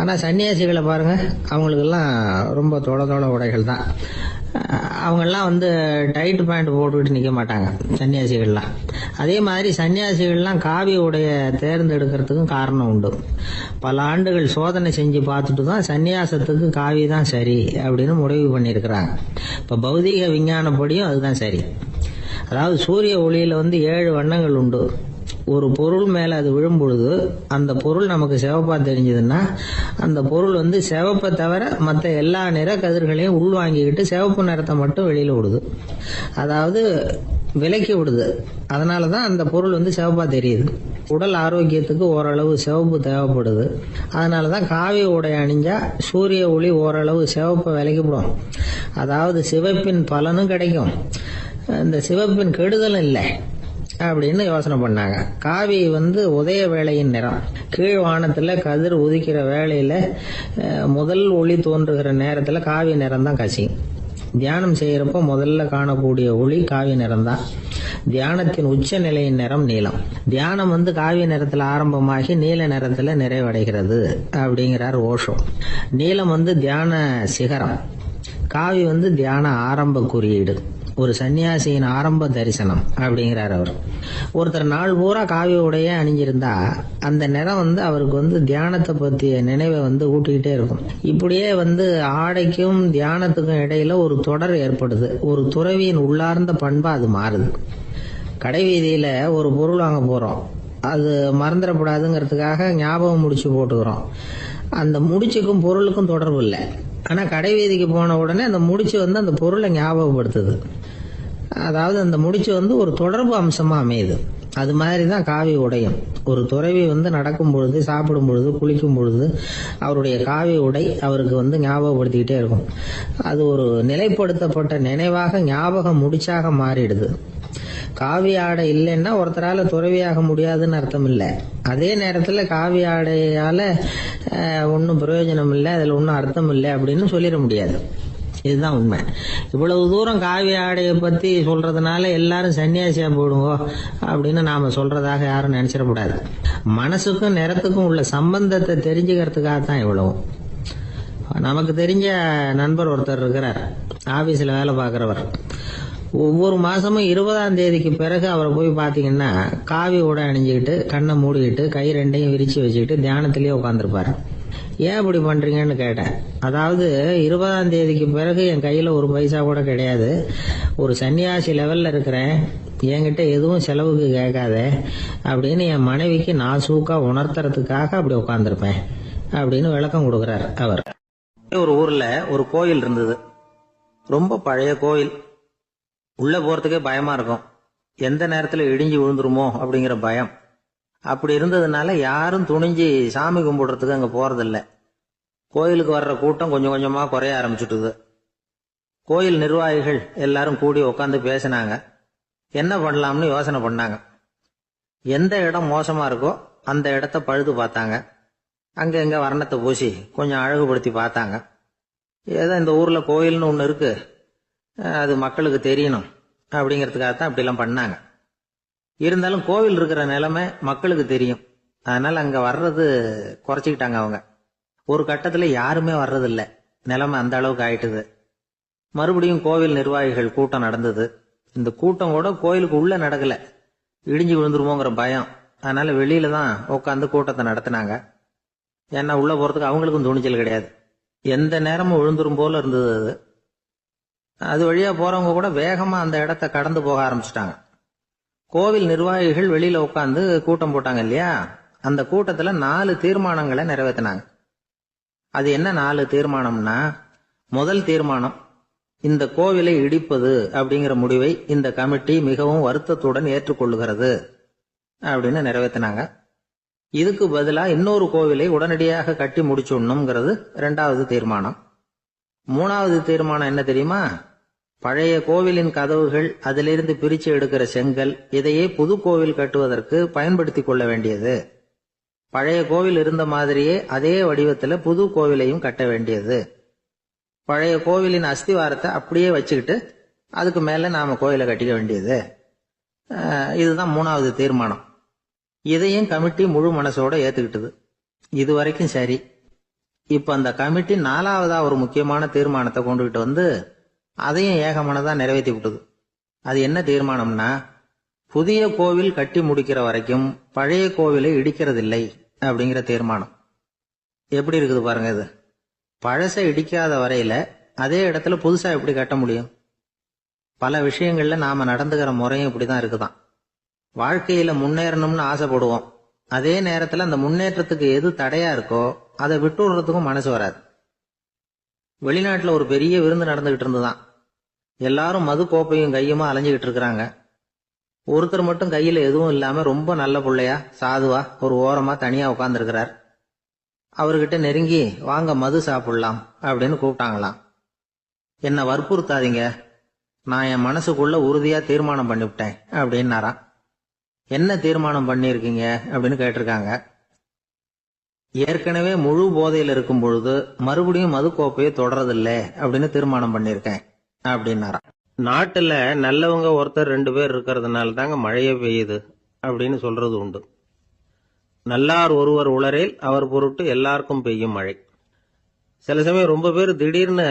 ஆனா சன்னியாசிகளை பாருங்க, அவங்களுக்கெல்லாம் ரொம்ப தொலை உடைகள் தான். அவங்கெல்லாம் டைட் பேண்ட் போட்டுக்கிட்டு நிக்க மாட்டாங்க சன்னியாசிகள்லாம். அதே மாதிரி சன்னியாசிகள்லாம் காவி உடைய தேர்ந்தெடுக்கிறதுக்கும் காரணம் உண்டு. பல ஆண்டுகள் சோதனை செஞ்சு பார்த்துட்டு தான் சன்னியாசத்துக்கு காவி தான் சரி அப்படின்னு முடிவு பண்ணியிருக்கிறாங்க. இப்ப பௌதிக விஞ்ஞானப்படியும் அதுதான் சரி. அதாவது சூரிய ஒளியில 7 வண்ணங்கள் உண்டு. ஒரு பொருள் மேல அது விழும் பொழுது அந்த பொருள் நமக்கு சிவப்பா தெரிஞ்சதுன்னா அந்த பொருள் வந்து சிவப்பை தவிர மற்ற எல்லா நிற கதிர்களையும் உள்வாங்கிக்கிட்டு சிவப்பு நிறத்தை மட்டும் வெளியில விடுது. அதாவது விலக்கி விடுது. அதனாலதான் அந்த பொருள் வந்து சிவப்பா தெரியுது. உடல் ஆரோக்கியத்துக்கு ஓரளவு சிவப்பு தேவைப்படுது. அதனாலதான் காவி உடை அணிஞ்சா சூரிய ஒளி ஓரளவு சிவப்பை விலக்கிவிடும். அதாவது சிவப்பின் பலனும் கிடைக்கும், இந்த சிவப்பின் கெடுதலும் இல்லை அப்படின்னு யோசனை பண்ணாங்க. காவி வந்து உதய வேளையின் நிறம். கீழ் வானத்துல கதிர் உதிக்கிற வேளையில முதல் ஒளி தோன்றுகிற நேரத்துல காவி நிறம் தான் கசியும். தியானம் செய்யறப்ப முதல்ல காணக்கூடிய ஒளி காவி நிறம் தான். தியானத்தின் உச்ச நிலையின் நிறம் நீலம். தியானம் வந்து காவி நிறத்துல ஆரம்பமாகி நீல நிறத்துல நிறைவடைகிறது அப்படிங்கிறார் ஓஷோ. நீலம் வந்து தியான சிகரம், காவி வந்து தியான ஆரம்ப குறியீடு, ஒரு சன்னியாசியின் ஆரம்ப தரிசனம் அப்படிங்கிறார் அவர். ஒருத்தர் நாள் பூரா காவி உடைய அணிஞ்சிருந்தா அந்த நிறம் வந்து அவருக்கு வந்து தியானத்தை பற்றிய நினைவை வந்து ஊட்டிக்கிட்டே இருக்கும். இப்படியே வந்து ஆடைக்கும் தியானத்துக்கும் இடையில ஒரு தொடர் ஏற்படுது. ஒரு துறவியின் உள்ளார்ந்த பண்பா அது மாறுது. கடை வீதியில ஒரு பொருள் வாங்க போறோம், அது மறந்துடக்கூடாதுங்கிறதுக்காக ஞாபகம் முடிச்சு போட்டுக்கிறோம். அந்த முடிச்சுக்கும் பொருளுக்கும் தொடர்பு இல்லை. ஆனா கடை வீதிக்கு போன உடனே அந்த முடிச்சு வந்து அந்த பொருளை ஞாபகப்படுத்துது. அதாவது அந்த முடிச்சு வந்து ஒரு தொடர்பு அம்சமா அமையுது. அது மாதிரிதான் காவி உடையும். ஒரு துறவி வந்து நடக்கும் பொழுது, சாப்பிடும் பொழுது, குளிக்கும் பொழுது அவருடைய காவி உடை அவருக்கு வந்து ஞாபகப்படுத்திக்கிட்டே இருக்கும். அது ஒரு நிலைப்படுத்தப்பட்ட நினைவாக ஞாபகம் முடிச்சாக மாறிடுது. காவி ஆடை இல்லைன்னா ஒருத்தரால துறவியாக முடியாதுன்னு அர்த்தம் இல்லை. அதே நேரத்துல காவி ஆடையால ஒன்றும் பிரயோஜனம் இல்லை, அதுல ஒன்றும் அர்த்தம் இல்லை அப்படின்னு சொல்லிட முடியாது. இதுதான் உண்மை. இவ்வளவு தூரம் காவி ஆடையை பத்தி சொல்றதுனால எல்லாரும் சன்னியாசியா போடுங்க அப்படின்னு நாம சொல்றதாக யாரும் நினைச்சிடக்கூடாது. மனசுக்கும் நிறத்துக்கும் உள்ள சம்பந்தத்தை தெரிஞ்சுக்கிறதுக்காக தான் இவ்வளவும். நமக்கு தெரிஞ்ச நண்பர் ஒருத்தர் இருக்கிறார், ஆபீஸ்ல வேலை பார்க்கிறவர். ஒவ்வொரு மாசமும் 20ஆம் தேதிக்கு பிறகு அவரை போய் பாத்தீங்கன்னா காவி உடை அணிஞ்சுக்கிட்டு, கண்ணை மூடிக்கிட்டு, கை ரெண்டையும் விரிச்சு வச்சுக்கிட்டு தியானத்திலேயே உட்காந்துருப்பாரு. ஏன் இப்படி பண்றீங்கன்னு கேட்டேன். அதாவது 20ஆம் தேதிக்கு பிறகு என் கையில ஒரு பைசா கூட கிடையாது, ஒரு சன்னியாசி லெவல்ல இருக்கிறேன், என்கிட்ட எதுவும் செலவுக்கு கேட்காத அப்படின்னு என் மனைவிக்கு நான் சூக்கா உணர்த்துறதுக்காக அப்படி உட்காந்துருப்பேன் அப்படின்னு விளக்கம் கொடுக்கிறார் அவர். ஒரு ஊர்ல ஒரு கோயில் இருந்தது, ரொம்ப பழைய கோயில். உள்ள போறதுக்கே பயமா இருக்கும், எந்த நேரத்துல இடிஞ்சு விழுந்துருமோ அப்படிங்கிற பயம். அப்படி இருந்ததுனால யாரும் துணிஞ்சு சாமி கும்பிடுறதுக்கு அங்க போறதில்ல. கோயிலுக்கு வர்ற கூட்டம் கொஞ்சம் கொஞ்சமா குறைய ஆரம்பிச்சுட்டுது. கோயில் நிர்வாகிகள் எல்லாரும் கூடி உட்காந்து பேசினாங்க. என்ன பண்ணலாம்னு யோசனை பண்ணாங்க. எந்த இடம் மோசமா இருக்கோ அந்த இடத்த பழுது பார்த்தாங்க. அங்க எங்க வர்ணத்தை பூசி கொஞ்சம் அழகுபடுத்தி பார்த்தாங்க. ஏதோ இந்த ஊர்ல கோயில்னு ஒண்ணு இருக்கு, அது மக்களுக்கு தெரியணும் அப்படிங்கிறதுக்காகத்தான் இப்படிலாம் பண்ணாங்க. இருந்தாலும் கோவில் இருக்கிற நிலைமை மக்களுக்கு தெரியும், அதனால அங்க வர்றது குறைச்சிக்கிட்டாங்க அவங்க. ஒரு கட்டத்துல யாருமே வர்றதில்ல, நிலைமை அந்த அளவுக்கு ஆயிட்டுது. மறுபடியும் கோவில் நிர்வாகிகள் கூட்டம் நடந்தது. இந்த கூட்டம் கூட கோயிலுக்கு உள்ள நடக்கல, இடிஞ்சு விழுந்துருமோங்கிற பயம். அதனால வெளியில தான் உட்காந்து கூட்டத்தை நடத்தினாங்க. ஏன்னா உள்ள போறதுக்கு அவங்களுக்கும் துணிச்சல் கிடையாது, எந்த நேரமும் விழுந்துரும் போல இருந்தது அது. அது வழியா போறவங்க கூட வேகமா அந்த இடத்த கடந்து போக ஆரம்பிச்சிட்டாங்க. கோவில் நிர்வாகிகள் வெளியில உட்காந்து கூட்டம் போட்டாங்க இல்லையா, அந்த கூட்டத்துல 4 தீர்மானங்களை நிறைவேற்றினாங்க. அது என்ன 4 தீர்மானம்னா, முதல் தீர்மானம், இந்த கோவிலை இடிப்பது அப்படிங்கிற முடிவை இந்த கமிட்டி மிகவும் வருத்தத்துடன் ஏற்றுக்கொள்ளுகிறது அப்படின்னு நிறைவேற்றினாங்க. இதுக்கு பதிலா இன்னொரு கோவிலை உடனடியாக கட்டி முடிச்சுடணுங்கிறது 2வது தீர்மானம். 3வது தீர்மானம் என்ன தெரியுமா, பழைய கோவிலின் கதவுகள், அதிலிருந்து பிரிச்சு எடுக்கிற செங்கல், இதையே புது கோவில் கட்டுவதற்கு பயன்படுத்தி கொள்ள வேண்டியது. பழைய கோவில் இருந்த மாதிரியே அதே வடிவத்துல புது கோவிலையும் கட்ட வேண்டியது. பழைய கோவிலின் அஸ்திவாரத்தை அப்படியே வச்சுக்கிட்டு அதுக்கு மேல நாம கோயிலை கட்டிக்க வேண்டியது. இதுதான் 3வது தீர்மானம். இதையும் கமிட்டி முழு மனசோட ஏத்துக்கிட்டது. இது வரைக்கும் சரி. இப்ப அந்த கமிட்டி 4வதா ஒரு முக்கியமான தீர்மானத்தை கொண்டுகிட்டு வந்து அதையும் ஏகமனதா நிறைவேற்றி விட்டது. அது என்ன தீர்மானம்னா, புதிய கோவில் கட்டி முடிக்கிற வரைக்கும் பழைய கோவிலை இடிக்கிறதில்லை அப்படிங்கிற தீர்மானம். எப்படி இருக்குது பாருங்க இது. பழசை இடிக்காத வரையில அதே இடத்துல புதுசா எப்படி கட்ட முடியும்? பல விஷயங்கள்ல நாம நடந்துகிற முறையும் இப்படிதான் இருக்குதான். வாழ்க்கையில முன்னேறணும்னு ஆசைப்படுவோம். அதே நேரத்துல அந்த முன்னேற்றத்துக்கு எது தடையா இருக்கோ அதை விட்டு விடுறதுக்கும் மனசு வராது. வெளிநாட்டுல ஒரு பெரிய விருந்து நடந்துகிட்டு இருந்துதான். எல்லாரும் மது கோப்பையும் கையுமா அலைஞ்சுகிட்டு இருக்கிறாங்க. ஒருத்தர் மட்டும் கையில எதுவும் இல்லாம ரொம்ப நல்ல பிள்ளையா சாதுவா ஒரு ஓரமா தனியா உட்கார்ந்துருக்கிறார். அவர்கிட்ட நெருங்கி வாங்க மது சாப்பிடலாம் அப்படின்னு கூப்பிட்டாங்களாம். என்ன வற்புறுத்தாதீங்க, நான் என் மனசுக்குள்ள உறுதியா தீர்மானம் பண்ணிவிட்டேன் அப்படின்னாராம். என்ன தீர்மானம் பண்ணியிருக்கீங்க அப்படின்னு கேட்டிருக்காங்க. ஏற்கனவே முழு போதையில் இருக்கும் பொழுது மறுபடியும் மது கோப்பையை தொடறதில்ல அப்படின்னு தீர்மானம் பண்ணியிருக்கேன் அப்படின்னாராம். நாட்டுல நல்லவங்க ஒருத்தர் 2 பேர் இருக்கிறதுனால தாங்க மழையே பெய்யுது அப்படின்னு சொல்றது உண்டு. நல்லார் ஒருவர் உளரேல் அவர் பொருட்டு எல்லாருக்கும் பெய்யும் மழை. சில சமயம் ரொம்ப பேர் திடீர்னு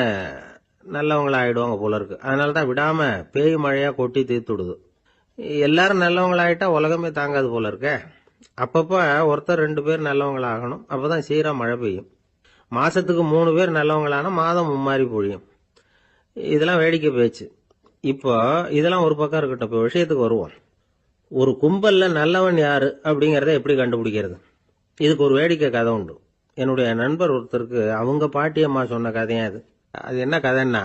நல்லவங்களா ஆயிடுவாங்க போல இருக்கு. அதனாலதான் விடாம பேய் மழையா கொட்டி தீர்த்துடுது. எல்லாரும் நல்லவங்களாயிட்டா உலகமே தாங்காது போல இருக்க. அப்பப்ப ஒருத்தர் 2 பேர் நல்லவங்களாகணும், அப்பதான் சீரா மழை பெய்யும். மாசத்துக்கு 3 பேர் நல்லவங்களானா மாதம் மும்மாரி பொழியும். இதெல்லாம் வேடிக்கை பேச்சு. இப்போ இதெல்லாம் ஒரு பக்கம் இருக்கட்டும், இப்போ விஷயத்துக்கு வருவோம். ஒரு கும்பல்ல நல்லவன் யாரு அப்படிங்கறத எப்படி கண்டுபிடிக்கிறது? இதுக்கு ஒரு வேடிக்கை கதை உண்டு. என்னுடைய நண்பர் ஒருத்தருக்கு அவங்க பாட்டியம்மா சொன்ன கதையா அது. அது என்ன கதைன்னா,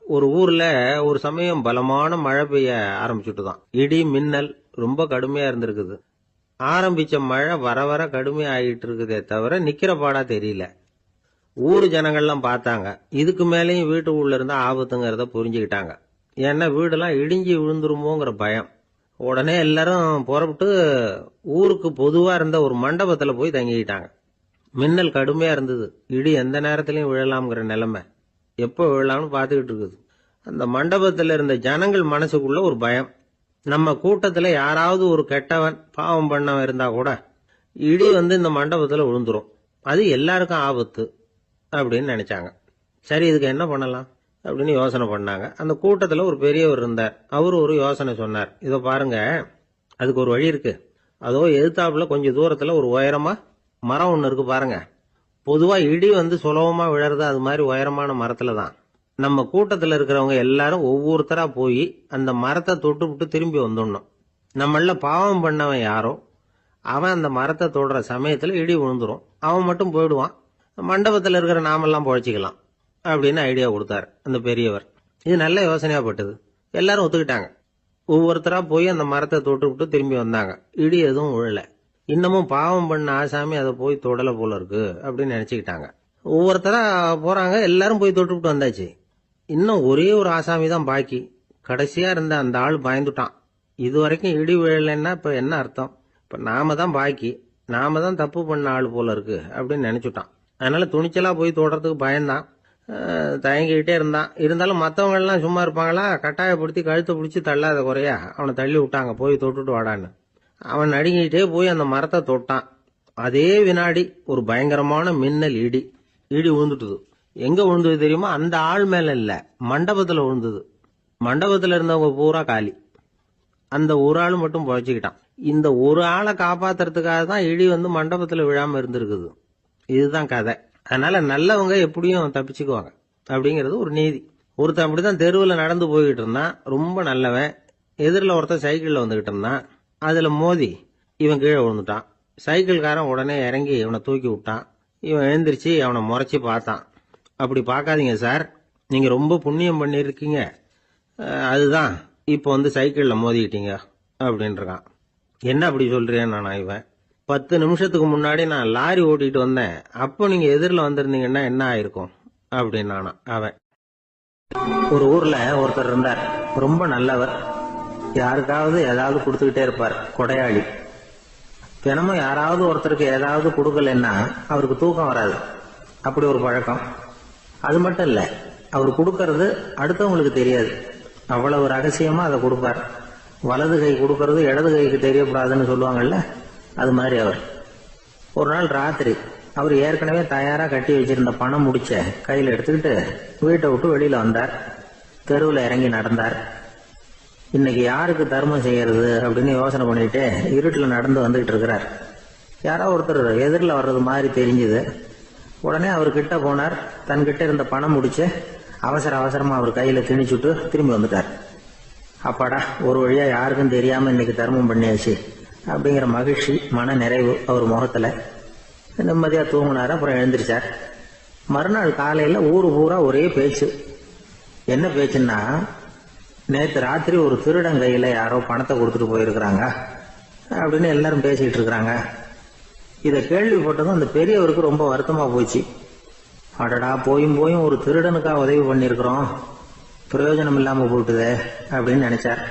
ஒரு ஊர்ல ஒரு சமயம் பலமான மழை பெய்ய ஆரம்பிச்சுட்டுதான். இடி மின்னல் ரொம்ப கடுமையா இருந்திருக்குது. ஆரம்பிச்ச மழை வர வர கடுமையா ஆகிட்டு இருக்குதே தவிர நிக்கிற பாடா தெரியல. ஊர் ஜனங்கள்லாம் பார்த்தாங்க. இதுக்கு மேலேயும் வீட்டு உள்ள இருந்தா ஆபத்துங்கிறத புரிஞ்சுக்கிட்டாங்க. ஏன்னா வீடெல்லாம் இடிஞ்சி விழுந்துருமோங்கிற பயம். உடனே எல்லாரும் புறப்பட்டு ஊருக்கு பொதுவா இருந்த ஒரு மண்டபத்துல போய் தங்கிக்கிட்டாங்க. மின்னல் கடுமையா இருந்தது. இடி எந்த நேரத்திலையும் விழலாம்ங்கிற நிலைமை. எப்போ விழலாம்னு பார்த்துக்கிட்டு இருக்குது. அந்த மண்டபத்துல இருந்த ஜனங்கள் மனசுக்குள்ள ஒரு பயம். நம்ம கூட்டத்துல யாராவது ஒரு கெட்டவன் பாவம் பண்ணவன் இருந்தா கூட இடி இந்த மண்டபத்துல விழுந்துரும், அது எல்லாருக்கும் ஆபத்து அப்படின்னு நினைச்சாங்க. சரி, இதுக்கு என்ன பண்ணலாம் அப்படின்னு யோசனை பண்ணாங்க. அந்த கூட்டத்துல ஒரு பெரியவர் இருந்தார். அவரு ஒரு யோசனை சொன்னார். இதோ பாருங்க, அதுக்கு ஒரு வழி இருக்கு. அதோ எதிர்த்தாப்புல கொஞ்சம் தூரத்துல ஒரு உயரமா மரம் ஒண்ணு இருக்கு பாருங்க. பொதுவா இடி சுலபமா விழறது அது மாதிரி உயரமான மரத்துல தான். நம்ம கூட்டத்துல இருக்கிறவங்க எல்லாரும் ஒவ்வொருத்தரா போய் அந்த மரத்தை தொட்டு விட்டு திரும்பி வந்துடணும். நம்மள பாவம் பண்ணவன் யாரோ அவன் அந்த மரத்தை தொடுற சமயத்துல இடி விழுந்துரும், அவன் மட்டும் போயிடுவான். மண்டபத்துல இருக்கிற நாமெல்லாம் பொழைச்சிக்கலாம் அப்படின்னு ஐடியா கொடுத்தாரு அந்த பெரியவர். இது நல்ல யோசனையா பட்டது. எல்லாரும் ஒத்துக்கிட்டாங்க. ஒவ்வொருத்தரா போய் அந்த மரத்தை தொட்டு விட்டு திரும்பி வந்தாங்க. இடி எதுவும் விழல. இன்னமும் பாவம் பண்ண ஆசாமி அதை போய் தொடல போல இருக்கு அப்படின்னு நினைச்சுக்கிட்டாங்க. ஒவ்வொருத்தரா போறாங்க. எல்லாரும் போய் தொட்டு விட்டு வந்தாச்சு. இன்னும் ஒரே ஒரு ஆசாமி தான் பாக்கி. கடைசியா இருந்த அந்த ஆள் பயந்துட்டான். இது வரைக்கும் இடி விழலைன்னா இப்ப என்ன அர்த்தம்? இப்ப நாம தான் பாக்கி, நாம தான் தப்பு பண்ண ஆள் போல இருக்கு அப்படின்னு நினைச்சுட்டான். அதனால துணிச்சலா போய் தொடறதுக்கு பயந்தான், தயங்கிக்கிட்டே இருந்தான். இருந்தாலும் மற்றவங்க எல்லாம் சும்மா இருப்பாங்களா? கட்டாயப்படுத்தி கழுத்தை பிடிச்சி தள்ளாத குறையா அவனை தள்ளி விட்டாங்க, போய் தொட்டுட்டு வாடான்னு. அவன் நடுங்கிட்டே போய் அந்த மரத்தை தொட்டான். அதே வினாடி ஒரு பயங்கரமான மின்னல் இடி விழுந்துட்டுது. எங்க விழுந்தது தெரியுமா? அந்த ஆள் மேல இல்ல, மண்டபத்துல விழுந்தது. மண்டபத்துல இருந்தவங்க பூரா காலி. அந்த ஒரு ஆள் மட்டும் பொழைச்சுக்கிட்டான். இந்த ஒரு ஆளை காப்பாத்துறதுக்காக தான் இடி மண்டபத்துல விழாம இருந்திருக்குது. இதுதான் கதை. அதனால நல்லவங்க எப்படியும் தப்பிச்சுக்குவாங்க அப்படிங்கிறது ஒரு நீதி. ஒருத்தன் அப்படிதான் தெருவில் நடந்து போய்கிட்டு இருந்தான், ரொம்ப நல்லவன். எதிரில் ஒருத்தன் சைக்கிள்ல வந்துகிட்டு இருந்தான். அதுல மோதி இவன் கீழே விழுந்துட்டான். சைக்கிள்காரன் உடனே இறங்கி இவனை தூக்கி விட்டான். இவன் எழுந்திரிச்சு அவனை முறைச்சி பார்த்தான். அப்படி பார்க்காதீங்க சார், நீங்க ரொம்ப புண்ணியம் பண்ணிருக்கீங்க, அதுதான் இப்போ சைக்கிள்ல மோதிக்கிட்டீங்க அப்படின்றான். என்ன அப்படி சொல்றேன் நான்? இவன் 10 நிமிஷத்துக்கு முன்னாடி நான் லாரி ஓட்டிட்டு வந்தேன், அப்போ நீங்க எதிரில் வந்திருந்தீங்கன்னா என்ன ஆயிருக்கும் அப்படின்னானா அவன். ஒரு ஊர்ல ஒருத்தர் இருந்தார், ரொம்ப நல்லவர். யாருக்காவது ஏதாவது கொடுத்துக்கிட்டே இருப்பார், கொடையாளி. தினமும் யாராவது ஒருத்தருக்கு ஏதாவது கொடுக்கலன்னா அவருக்கு தூக்கம் வராது, அப்படி ஒரு பழக்கம். அது மட்டும் இல்ல, அவர் கொடுக்கறது அடுத்தவங்களுக்கு தெரியாது, அவ்வளவு ரகசியமா அதை கொடுப்பார். வலது கை கொடுக்கறது இடது கைக்கு தெரியக்கூடாதுன்னு சொல்லுவாங்கல்ல, அது மாதிரி அவர். ஒரு நாள் ராத்திரி அவர் ஏற்கனவே தயாரா கட்டி வச்சிருந்த பணம் முடிச்ச கையில எடுத்துக்கிட்டு வீட்டை விட்டு வெளியில வந்தார். தெருவில் இறங்கி நடந்தார். இன்னைக்கு யாருக்கு தர்மம் செய்யறது அப்படின்னு யோசனை பண்ணிட்டு இருட்டுல நடந்து வந்துகிட்டு இருக்கிறார். யாரோ ஒருத்தர் எதிரில் வர்றது மாதிரி தெரிஞ்சுது. உடனே அவர் கிட்ட போனார். தன்கிட்ட இருந்த பணம் முடிச்ச அவசரமா அவர் கையில திணிச்சுட்டு திரும்பி வந்துட்டார். அப்பாடா, ஒரு வழியா யாருக்கும் தெரியாம இன்னைக்கு தர்மம் பண்ணியாச்சு அப்படிங்கிற மகிழ்ச்சி, மன நிறைவு அவர் முகத்துல. நிம்மதியா தூங்கினாரு. அப்புறம் எழுந்திரிச்சார். மறுநாள் காலையில ஊரு பூரா ஒரே பேச்சு. என்ன பேச்சுன்னா, நேற்று ராத்திரி ஒரு திருடன் கையில யாரோ பணத்தை கொடுத்துட்டு போயிருக்கிறாங்க அப்படின்னு எல்லாரும் பேசிட்டு இருக்கிறாங்க. இதை கேள்விப்பட்டதும் அந்த பெரியவருக்கு ரொம்ப வருத்தமா போச்சு. அடடா, போயும் ஒரு திருடனுக்கா உதவி பண்ணிருக்கிறோம், பிரயோஜனம் இல்லாம போட்டுதே அப்படின்னு நினைச்சார்.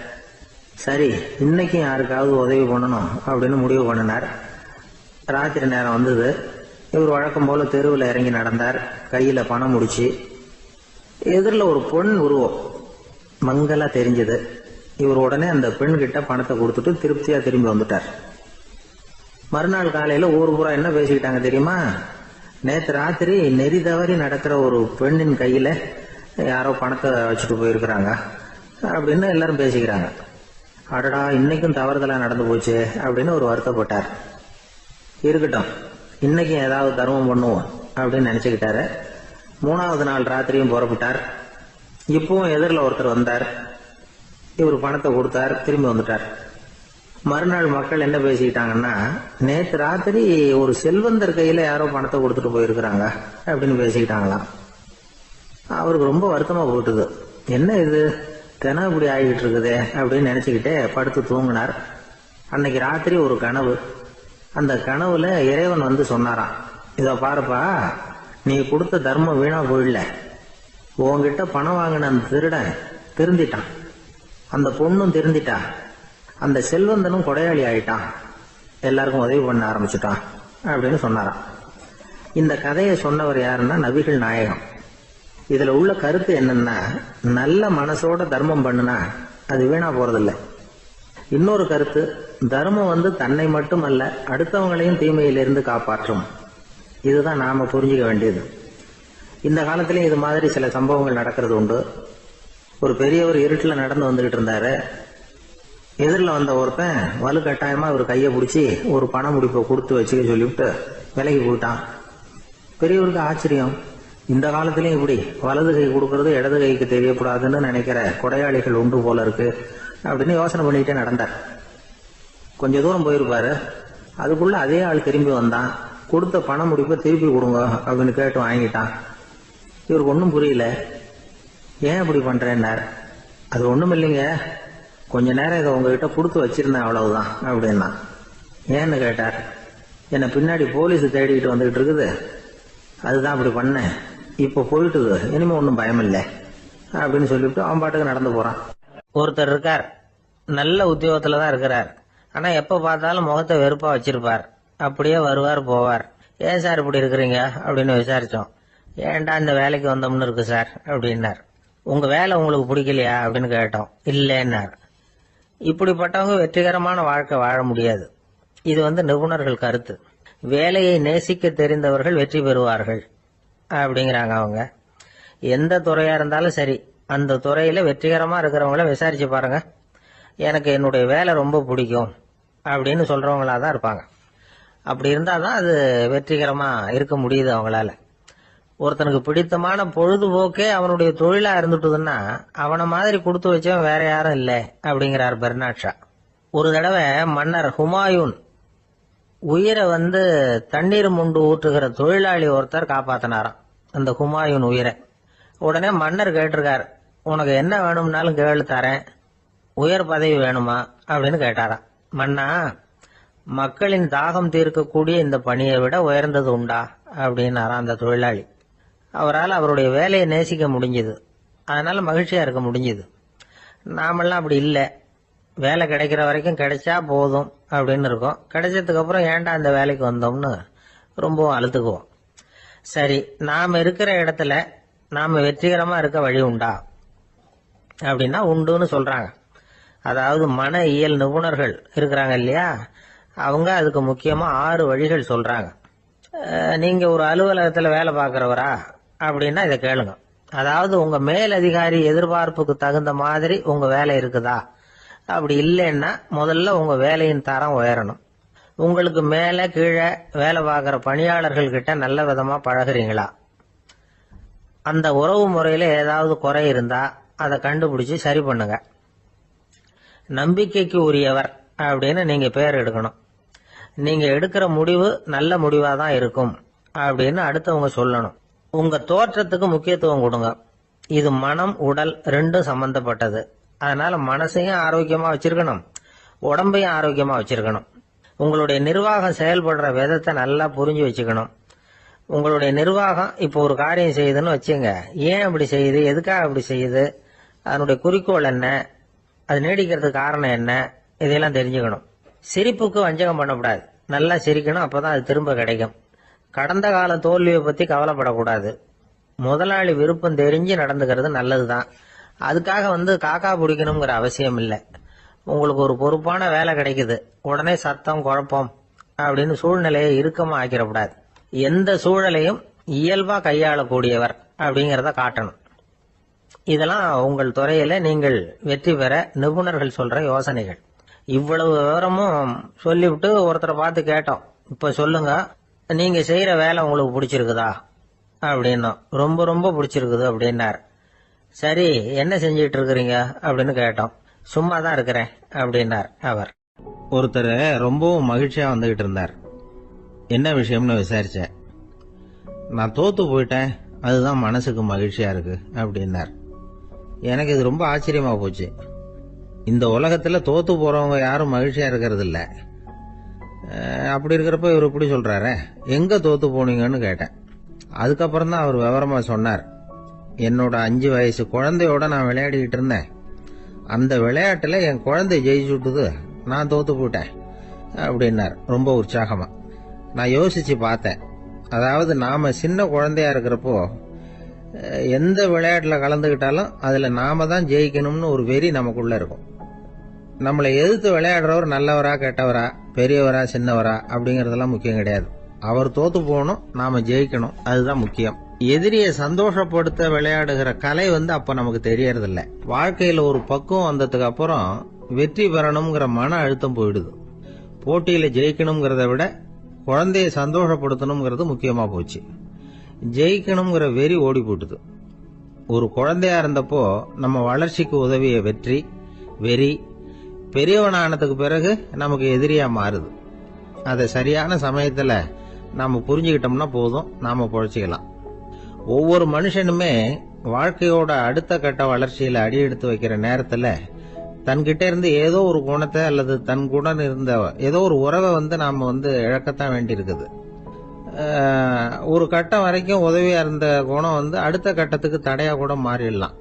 சரி, இன்னைக்கும் யாருக்காவது உதவி பண்ணணும் அப்படின்னு முடிவு பண்ணினார். ராத்திரி நேரம் வந்தது. இவர் வழக்கம் போல தெருவில் இறங்கி நடந்தார். கையில பணம் முடிச்சு. எதிரில் ஒரு பெண் உருவம் மங்கலா தெரிஞ்சது. இவர் உடனே அந்த பெண் கிட்ட பணத்தை கொடுத்துட்டு திருப்தியா திரும்பி வந்துட்டார். மறுநாள் காலையில ஊர் பூரா என்ன பேசிக்கிட்டாங்க தெரியுமா? நேற்று ராத்திரி நெறி தவறி நடக்கிற ஒரு பெண்ணின் கையில யாரோ பணத்தை வச்சுட்டு போயிருக்கிறாங்க அப்படின்னு எல்லாரும் பேசிக்கிறாங்க. அடடா, இன்னைக்கும் தவறுதலா நடந்து போச்சு அப்படின்னு ஒரு வருத்தப்பட்டார். இருக்கட்டும், இன்னைக்கு ஏதாவது தர்மம் பண்ணுவோம் அப்படின்னு நினைச்சுக்கிட்டாரு. 3வது நாள் ராத்திரியும் புறப்பட்டார். இப்பவும் எதிரில் ஒருத்தர் வந்தார். இவர் பணத்தை கொடுத்தார், திரும்பி வந்துட்டார். மறுநாள் மக்கள் என்ன பேசிக்கிட்டாங்கன்னா, நேற்று ராத்திரி ஒரு செல்வந்தர் கையில யாரோ பணத்தை கொடுத்துட்டு போயிருக்கிறாங்க அப்படின்னு பேசிக்கிட்டாங்களாம். அவருக்கு ரொம்ப வருத்தமா போட்டுது. என்ன இது தினம் இப்படி ஆகிட்டு இருக்குதே அப்படின்னு நினைச்சுக்கிட்டே படுத்து தூங்கினார். அன்னைக்கு ராத்திரி ஒரு கனவு. அந்த கனவுல இறைவன் வந்து சொன்னாராம், இத பாருப்பா, நீ கொடுத்த தர்மம் வீணா போயிடல. உன்கிட்ட பணம் வாங்கின அந்த திருடன் திருந்திட்டான், அந்த பொண்ணும் திருந்திட்டா, அந்த செல்வந்தனும் கொடையாளி ஆயிட்டான், எல்லாருக்கும் உதவி பண்ண ஆரம்பிச்சுட்டான் அப்படின்னு சொன்னாராம். இந்த கதையை சொன்னவர் யாருன்னா நபிகள் நாயகம். இதுல உள்ள கருத்து என்னன்னா, நல்ல மனசோட தர்மம் பண்ணுனா அது வீணா போறதில்லை. இன்னொரு கருத்து, தர்மம் வந்து தன்னை மட்டுமல்ல அடுத்தவங்களையும் தீமையிலிருந்து காப்பாற்றும். இதுதான் நாம புரிஞ்சுக்க வேண்டியது. இந்த காலத்திலயும் இது மாதிரி சில சம்பவங்கள் நடக்கிறது உண்டு. ஒரு பெரியவர் இருட்டில் நடந்து வந்துகிட்டு இருந்தாரு. எதிரில் வந்த ஒருத்தன் வலுக்கட்டாயமா ஒரு கையை பிடிச்சி ஒரு பண முடிப்பை கொடுத்து வச்சுக்க சொல்லிவிட்டு விலகி போயிட்டான். பெரியவருக்கு ஆச்சரியம். இந்த காலத்திலயும் இப்படி வலது கை கொடுக்கறது இடது கைக்கு தெரியக்கூடாதுன்னு நினைக்கிற கொடையாளிகள் உண்டு போல இருக்கு அப்படின்னு யோசனை பண்ணிக்கிட்டே நடந்தார். கொஞ்ச தூரம் போயிருப்பாரு. அதுக்குள்ள அதே ஆள் திரும்பி வந்தான். கொடுத்த பண முடிப்பை திருப்பி கொடுங்க அப்படின்னு கேட்டு வாங்கிட்டான். இவருக்கு ஒன்றும் புரியல. ஏன் இப்படி பண்றேன்னார். அது ஒண்ணும் இல்லைங்க, கொஞ்ச நேரம் இதை உங்ககிட்ட கொடுத்து வச்சிருந்தேன், அவ்வளவுதான் அப்படின்னா. ஏன்னு கேட்டார். என்னை பின்னாடி போலீஸ் தேடிக்கிட்டு வந்துகிட்டு இருக்குது, அதுதான் அப்படி பண்ணேன், இப்ப போயிட்டுது, இனிமே ஒன்றும் பயம் இல்லை அப்படின்னு சொல்லிவிட்டு அவன் பாட்டுக்கு நடந்து போறான். ஒருத்தர் இருக்கார், நல்ல உத்தியோகத்துல தான் இருக்கிறார். ஆனா எப்ப பார்த்தாலும் முகத்தை வெறுப்பா வச்சிருப்பார். அப்படியே வருவார் போவார். ஏன் சார் இப்படி இருக்கிறீங்க அப்படின்னு விசாரிச்சோம். ஏன்டா இந்த வேலைக்கு வந்தோம்னு இருக்கு சார் அப்படின்னார். உங்க வேலை உங்களுக்கு பிடிக்கலையா அப்படின்னு கேட்டோம். இல்லைன்னார். இப்படிப்பட்டவங்க வெற்றிகரமான வாழ்க்கை வாழ முடியாது. இது நிபுணர்கள் கருத்து. வேலையை நேசிக்க தெரிந்தவர்கள் வெற்றி பெறுவார்கள் அப்படிங்கிறாங்க அவங்க. எந்த துறையா இருந்தாலும் சரி, அந்த துறையில வெற்றிகரமா இருக்கிறவங்கள விசாரிச்சு பாருங்க. எனக்கு என்னுடைய வேலை ரொம்ப பிடிக்கும் அப்படின்னு சொல்றவங்களா தான் இருப்பாங்க. அப்படி இருந்தாதான் அது வெற்றிகரமா இருக்க முடியுது அவங்களால. ஒருத்தனுக்கு பிடித்தமான பொழுதுபோக்கே அவனுடைய தொழிலா இருந்துட்டுதுன்னா அவனை மாதிரி கொடுத்து வச்சவன் வேற யாரும் இல்லை அப்படிங்கிறார் பெர்னாட் ஷா. ஒரு தடவை மன்னர் ஹுமாயூன் உயிரை தண்ணீர் முண்டு ஊற்றுகிற தொழிலாளி ஒருத்தர் காப்பாத்தினாராம் அந்த ஹுமாயூன் உயிரை. உடனே மன்னர் கேட்டிருக்கார், உனக்கு என்ன வேணும்னாலும் கேளு தரேன், உயர் பதவி வேணுமா அப்படின்னு கேட்டாராம். மன்னா, மக்களின் தாகம் தீர்க்கக்கூடிய இந்த பணியை விட உயர்ந்தது உண்டா அப்படின்னாராம் அந்த தொழிலாளி. அவரால் அவருடைய வேலையை நேசிக்க முடிஞ்சது, அதனால மகிழ்ச்சியா இருக்க முடிஞ்சது. நாமெல்லாம் அப்படி இல்லை. வேலை கிடைக்கிற வரைக்கும் கிடைச்சா போதும் அப்படின்னு இருக்கோம். கிடைச்சதுக்கு அப்புறம் ஏன்டா அந்த வேலைக்கு வந்தோம்னு ரொம்பவும் அழுத்துக்குவோம். சரி, நாம இருக்கிற இடத்துல நாம வெற்றிகரமா இருக்க வழி உண்டா அப்படின்னா உண்டுன்னு சொல்றாங்க. அதாவது மன இயல் நிபுணர்கள் இருக்கிறாங்க இல்லையா, அவங்க அதுக்கு முக்கியமா 6 வழிகள் சொல்றாங்க. நீங்க ஒரு அலுவலகத்துல வேலை பார்க்கறவரா அப்படின்னா இதை கேளுங்க. அதாவது உங்க மேல் அதிகாரி எதிர்பார்ப்புக்கு தகுந்த மாதிரி உங்க வேலை இருக்குதா? அப்படி இல்லைன்னா முதல்ல உங்க வேலையின் தரம் உயரணும். உங்களுக்கு மேல கீழே வேலை பார்க்கிற பணியாளர்கள் கிட்ட நல்ல விதமா பழகுறீங்களா? அந்த உறவு முறையில ஏதாவது குறை இருந்தா அதை கண்டுபிடிச்சு சரி பண்ணுங்க. நம்பிக்கைக்கு உரியவர் அப்படின்னு நீங்க பேர் எடுக்கணும். நீங்க எடுக்கிற முடிவு நல்ல முடிவா தான் இருக்கும் அப்படின்னு அடுத்தவங்க சொல்லணும். உங்க தோற்றத்துக்கு முக்கியத்துவம் கொடுங்க. இது மனம் உடல் ரெண்டும் சம்பந்தப்பட்டது. அதனால மனசையும் ஆரோக்கியமா வச்சிருக்கணும், உடம்பையும் ஆரோக்கியமா வச்சிருக்கணும். உங்களுடைய நிர்வாகம் செயல்படுற விதத்தை நல்லா புரிஞ்சு வச்சுக்கணும். உங்களுடைய நிர்வாகம் இப்போ ஒரு காரியம் செய்யுதுன்னு வச்சுங்க, ஏன் அப்படி செய்யுது, எதுக்காக அப்படி செய்யுது, அதனுடைய குறிக்கோள் என்ன, அது நீடிக்கிறதுக்கு காரணம் என்ன, இதையெல்லாம் தெரிஞ்சுக்கணும். சிரிப்புக்கு வஞ்சகம் பண்ணக்கூடாது, நல்லா சிரிக்கணும், அப்பதான் அது திரும்ப கிடைக்கும். கடந்த கால தோல்வியை பத்தி கவலைப்படக்கூடாது. முதலாளி விருப்பம் தெரிஞ்சு நடந்துக்கிறது நல்லதுதான். அதுக்காக காக்கா பிடிக்கணுங்கிற அவசியம் இல்லை. உங்களுக்கு ஒரு பொறுப்பான வேலை கிடைக்குது, உடனே சத்தம் குழப்பம் அப்படின்னு சூழ்நிலையை இறுக்கமா ஆக்கிடக்கூடாது. எந்த சூழலையும் இயல்பா கையாளக்கூடியவர் அப்படிங்கிறத காட்டணும். இதெல்லாம் உங்கள் துறையில நீங்கள் வெற்றி பெற நிபுணர்கள் சொல்ற யோசனைகள். இவ்வளவு விவரமும் சொல்லிவிட்டு ஒருத்தரை பார்த்து கேட்டோம், இப்ப சொல்லுங்க, நீங்க செய்யற வேலை உங்களுக்கு பிடிச்சிருக்குதா அப்படின்னா. ரொம்ப ரொம்ப பிடிச்சிருக்குது அப்படின்னார். சரி, என்ன செஞ்சிட்டு இருக்கிறீங்க அப்படின்னு கேட்டோம். சும்மா தான் இருக்கிறேன் அப்படின்னார் அவர். ஒருத்தர் ரொம்பவும் மகிழ்ச்சியா வந்துகிட்டு இருந்தார். என்ன விஷயம்னு விசாரிச்சேன். நான் தோத்து போயிட்டேன், அதுதான் மனசுக்கு மகிழ்ச்சியா இருக்கு அப்படின்னார். எனக்கு இது ரொம்ப ஆச்சரியமா போச்சு. இந்த உலகத்துல தோத்து போறவங்க யாரும் மகிழ்ச்சியா இருக்கிறது இல்ல. அப்படி இருக்கிறப்ப இவர் இப்படி சொல்றாரு, எங்க தோத்து போனீங்கன்னு கேட்டேன். அதுக்கப்புறம் தான் அவர் விவரமா சொன்னார். என்னோட 5 வயசு குழந்தையோட நான் விளையாடிக்கிட்டு இருந்தேன். அந்த விளையாட்டுல என் குழந்தை ஜெயிச்சுட்டுது, நான் தோத்து போயிட்டேன் அப்படின்னார் ரொம்ப உற்சாகமா. நான் யோசிச்சு பார்த்தேன். அதாவது நாம சின்ன குழந்தையா இருக்கிறப்போ எந்த விளையாட்டுல கலந்துகிட்டாலும் அதுல நாம தான் ஜெயிக்கணும்னு ஒரு வெறி நமக்குள்ள இருக்கும். நம்மளை எதிர்த்து விளையாடுறவர் நல்லவரா கெட்டவரா, பெரியவரா சின்னவரா அப்படிங்கறதெல்லாம் முக்கியம் கிடையாது. அவர் தோத்து போகணும், நாம ஜெயிக்கணும், அதுதான் முக்கியம். எதிரியை சந்தோஷப்படுத்த விளையாடுகிற கலை அப்ப நமக்கு தெரியறதில்ல. வாழ்க்கையில ஒரு பக்குவம் வந்ததுக்கு அப்புறம் வெற்றி பெறணுங்கிற மன அழுத்தம் போயிடுது. போட்டியில ஜெயிக்கணுங்கிறத விட குழந்தைய சந்தோஷப்படுத்தணுங்கிறது முக்கியமா போச்சு. ஜெயிக்கணுங்கிற வெறி ஓடி போட்டுது. ஒரு குழந்தையா இருந்தப்போ நம்ம வளர்ச்சிக்கு உதவிய வெறி பெரியவனானதுக்கு பிறகு நமக்கு எதிரியா மாறுது. அதை சரியான சமயத்துல நாம புரிஞ்சுக்கிட்டோம்னா போதும், நாம பொழைச்சிக்கலாம். ஒவ்வொரு மனுஷனுமே வாழ்க்கையோட அடுத்த கட்ட வளர்ச்சியில அடி எடுத்து வைக்கிற நேரத்துல தன்கிட்ட இருந்து ஏதோ ஒரு குணத்தை அல்லது தன் குணம் இருந்த ஏதோ ஒரு உறவை நாம இழக்கத்தான் வேண்டி இருக்குது. ஒரு கட்டம் வரைக்கும் உதவியா இருந்த குணம் அடுத்த கட்டத்துக்கு தடையா கூட மாறிடலாம்.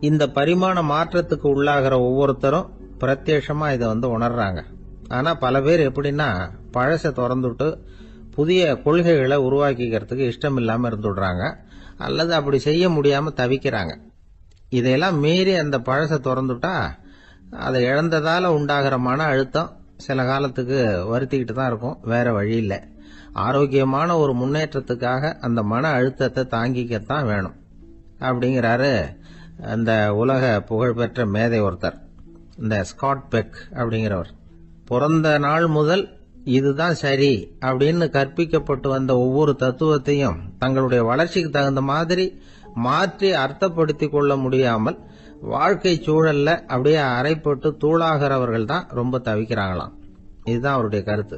இந்த பரிமாண மாற்றத்துக்கு உள்ளாகிற ஒவ்வொருத்தரும் பிரத்யட்சமா இதை உணர்றாங்க. ஆனா பல பேர் எப்படின்னா, பழச திறந்துட்டு புதிய கொள்கைகளை உருவாக்கிக்கிறதுக்கு இஷ்டம் இல்லாம இருந்துடுறாங்க, அல்லது அப்படி செய்ய முடியாம தவிக்கிறாங்க. இதையெல்லாம் மீறி அந்த பழச திறந்துட்டா அதை இழந்ததால உண்டாகிற மன அழுத்தம் சில காலத்துக்கு வருத்திக்கிட்டு தான் இருக்கும், வேற வழி இல்லை. ஆரோக்கியமான ஒரு முன்னேற்றத்துக்காக அந்த மன அழுத்தத்தை தாங்கிக்கத்தான் வேணும் அப்படிங்கிறாரு அந்த உலக புகழ்பெற்ற மேதை ஒருத்தர், இந்த ஸ்காட் பெக் அப்படிங்கிறவர். பிறந்த நாள் முதல் இதுதான் சரி அப்படின்னு கற்பிக்கப்பட்டு வந்த ஒவ்வொரு தத்துவத்தையும் தங்களுடைய வளர்ச்சிக்கு தகுந்த மாதிரி மாற்றி அர்த்தப்படுத்திக் கொள்ள முடியாமல் வாழ்க்கை சூழல்ல அப்படியே அரைப்பட்டு தூளாகிறவர்கள் தான் ரொம்ப தவிக்கிறாங்களாம். இதுதான் அவருடைய கருத்து.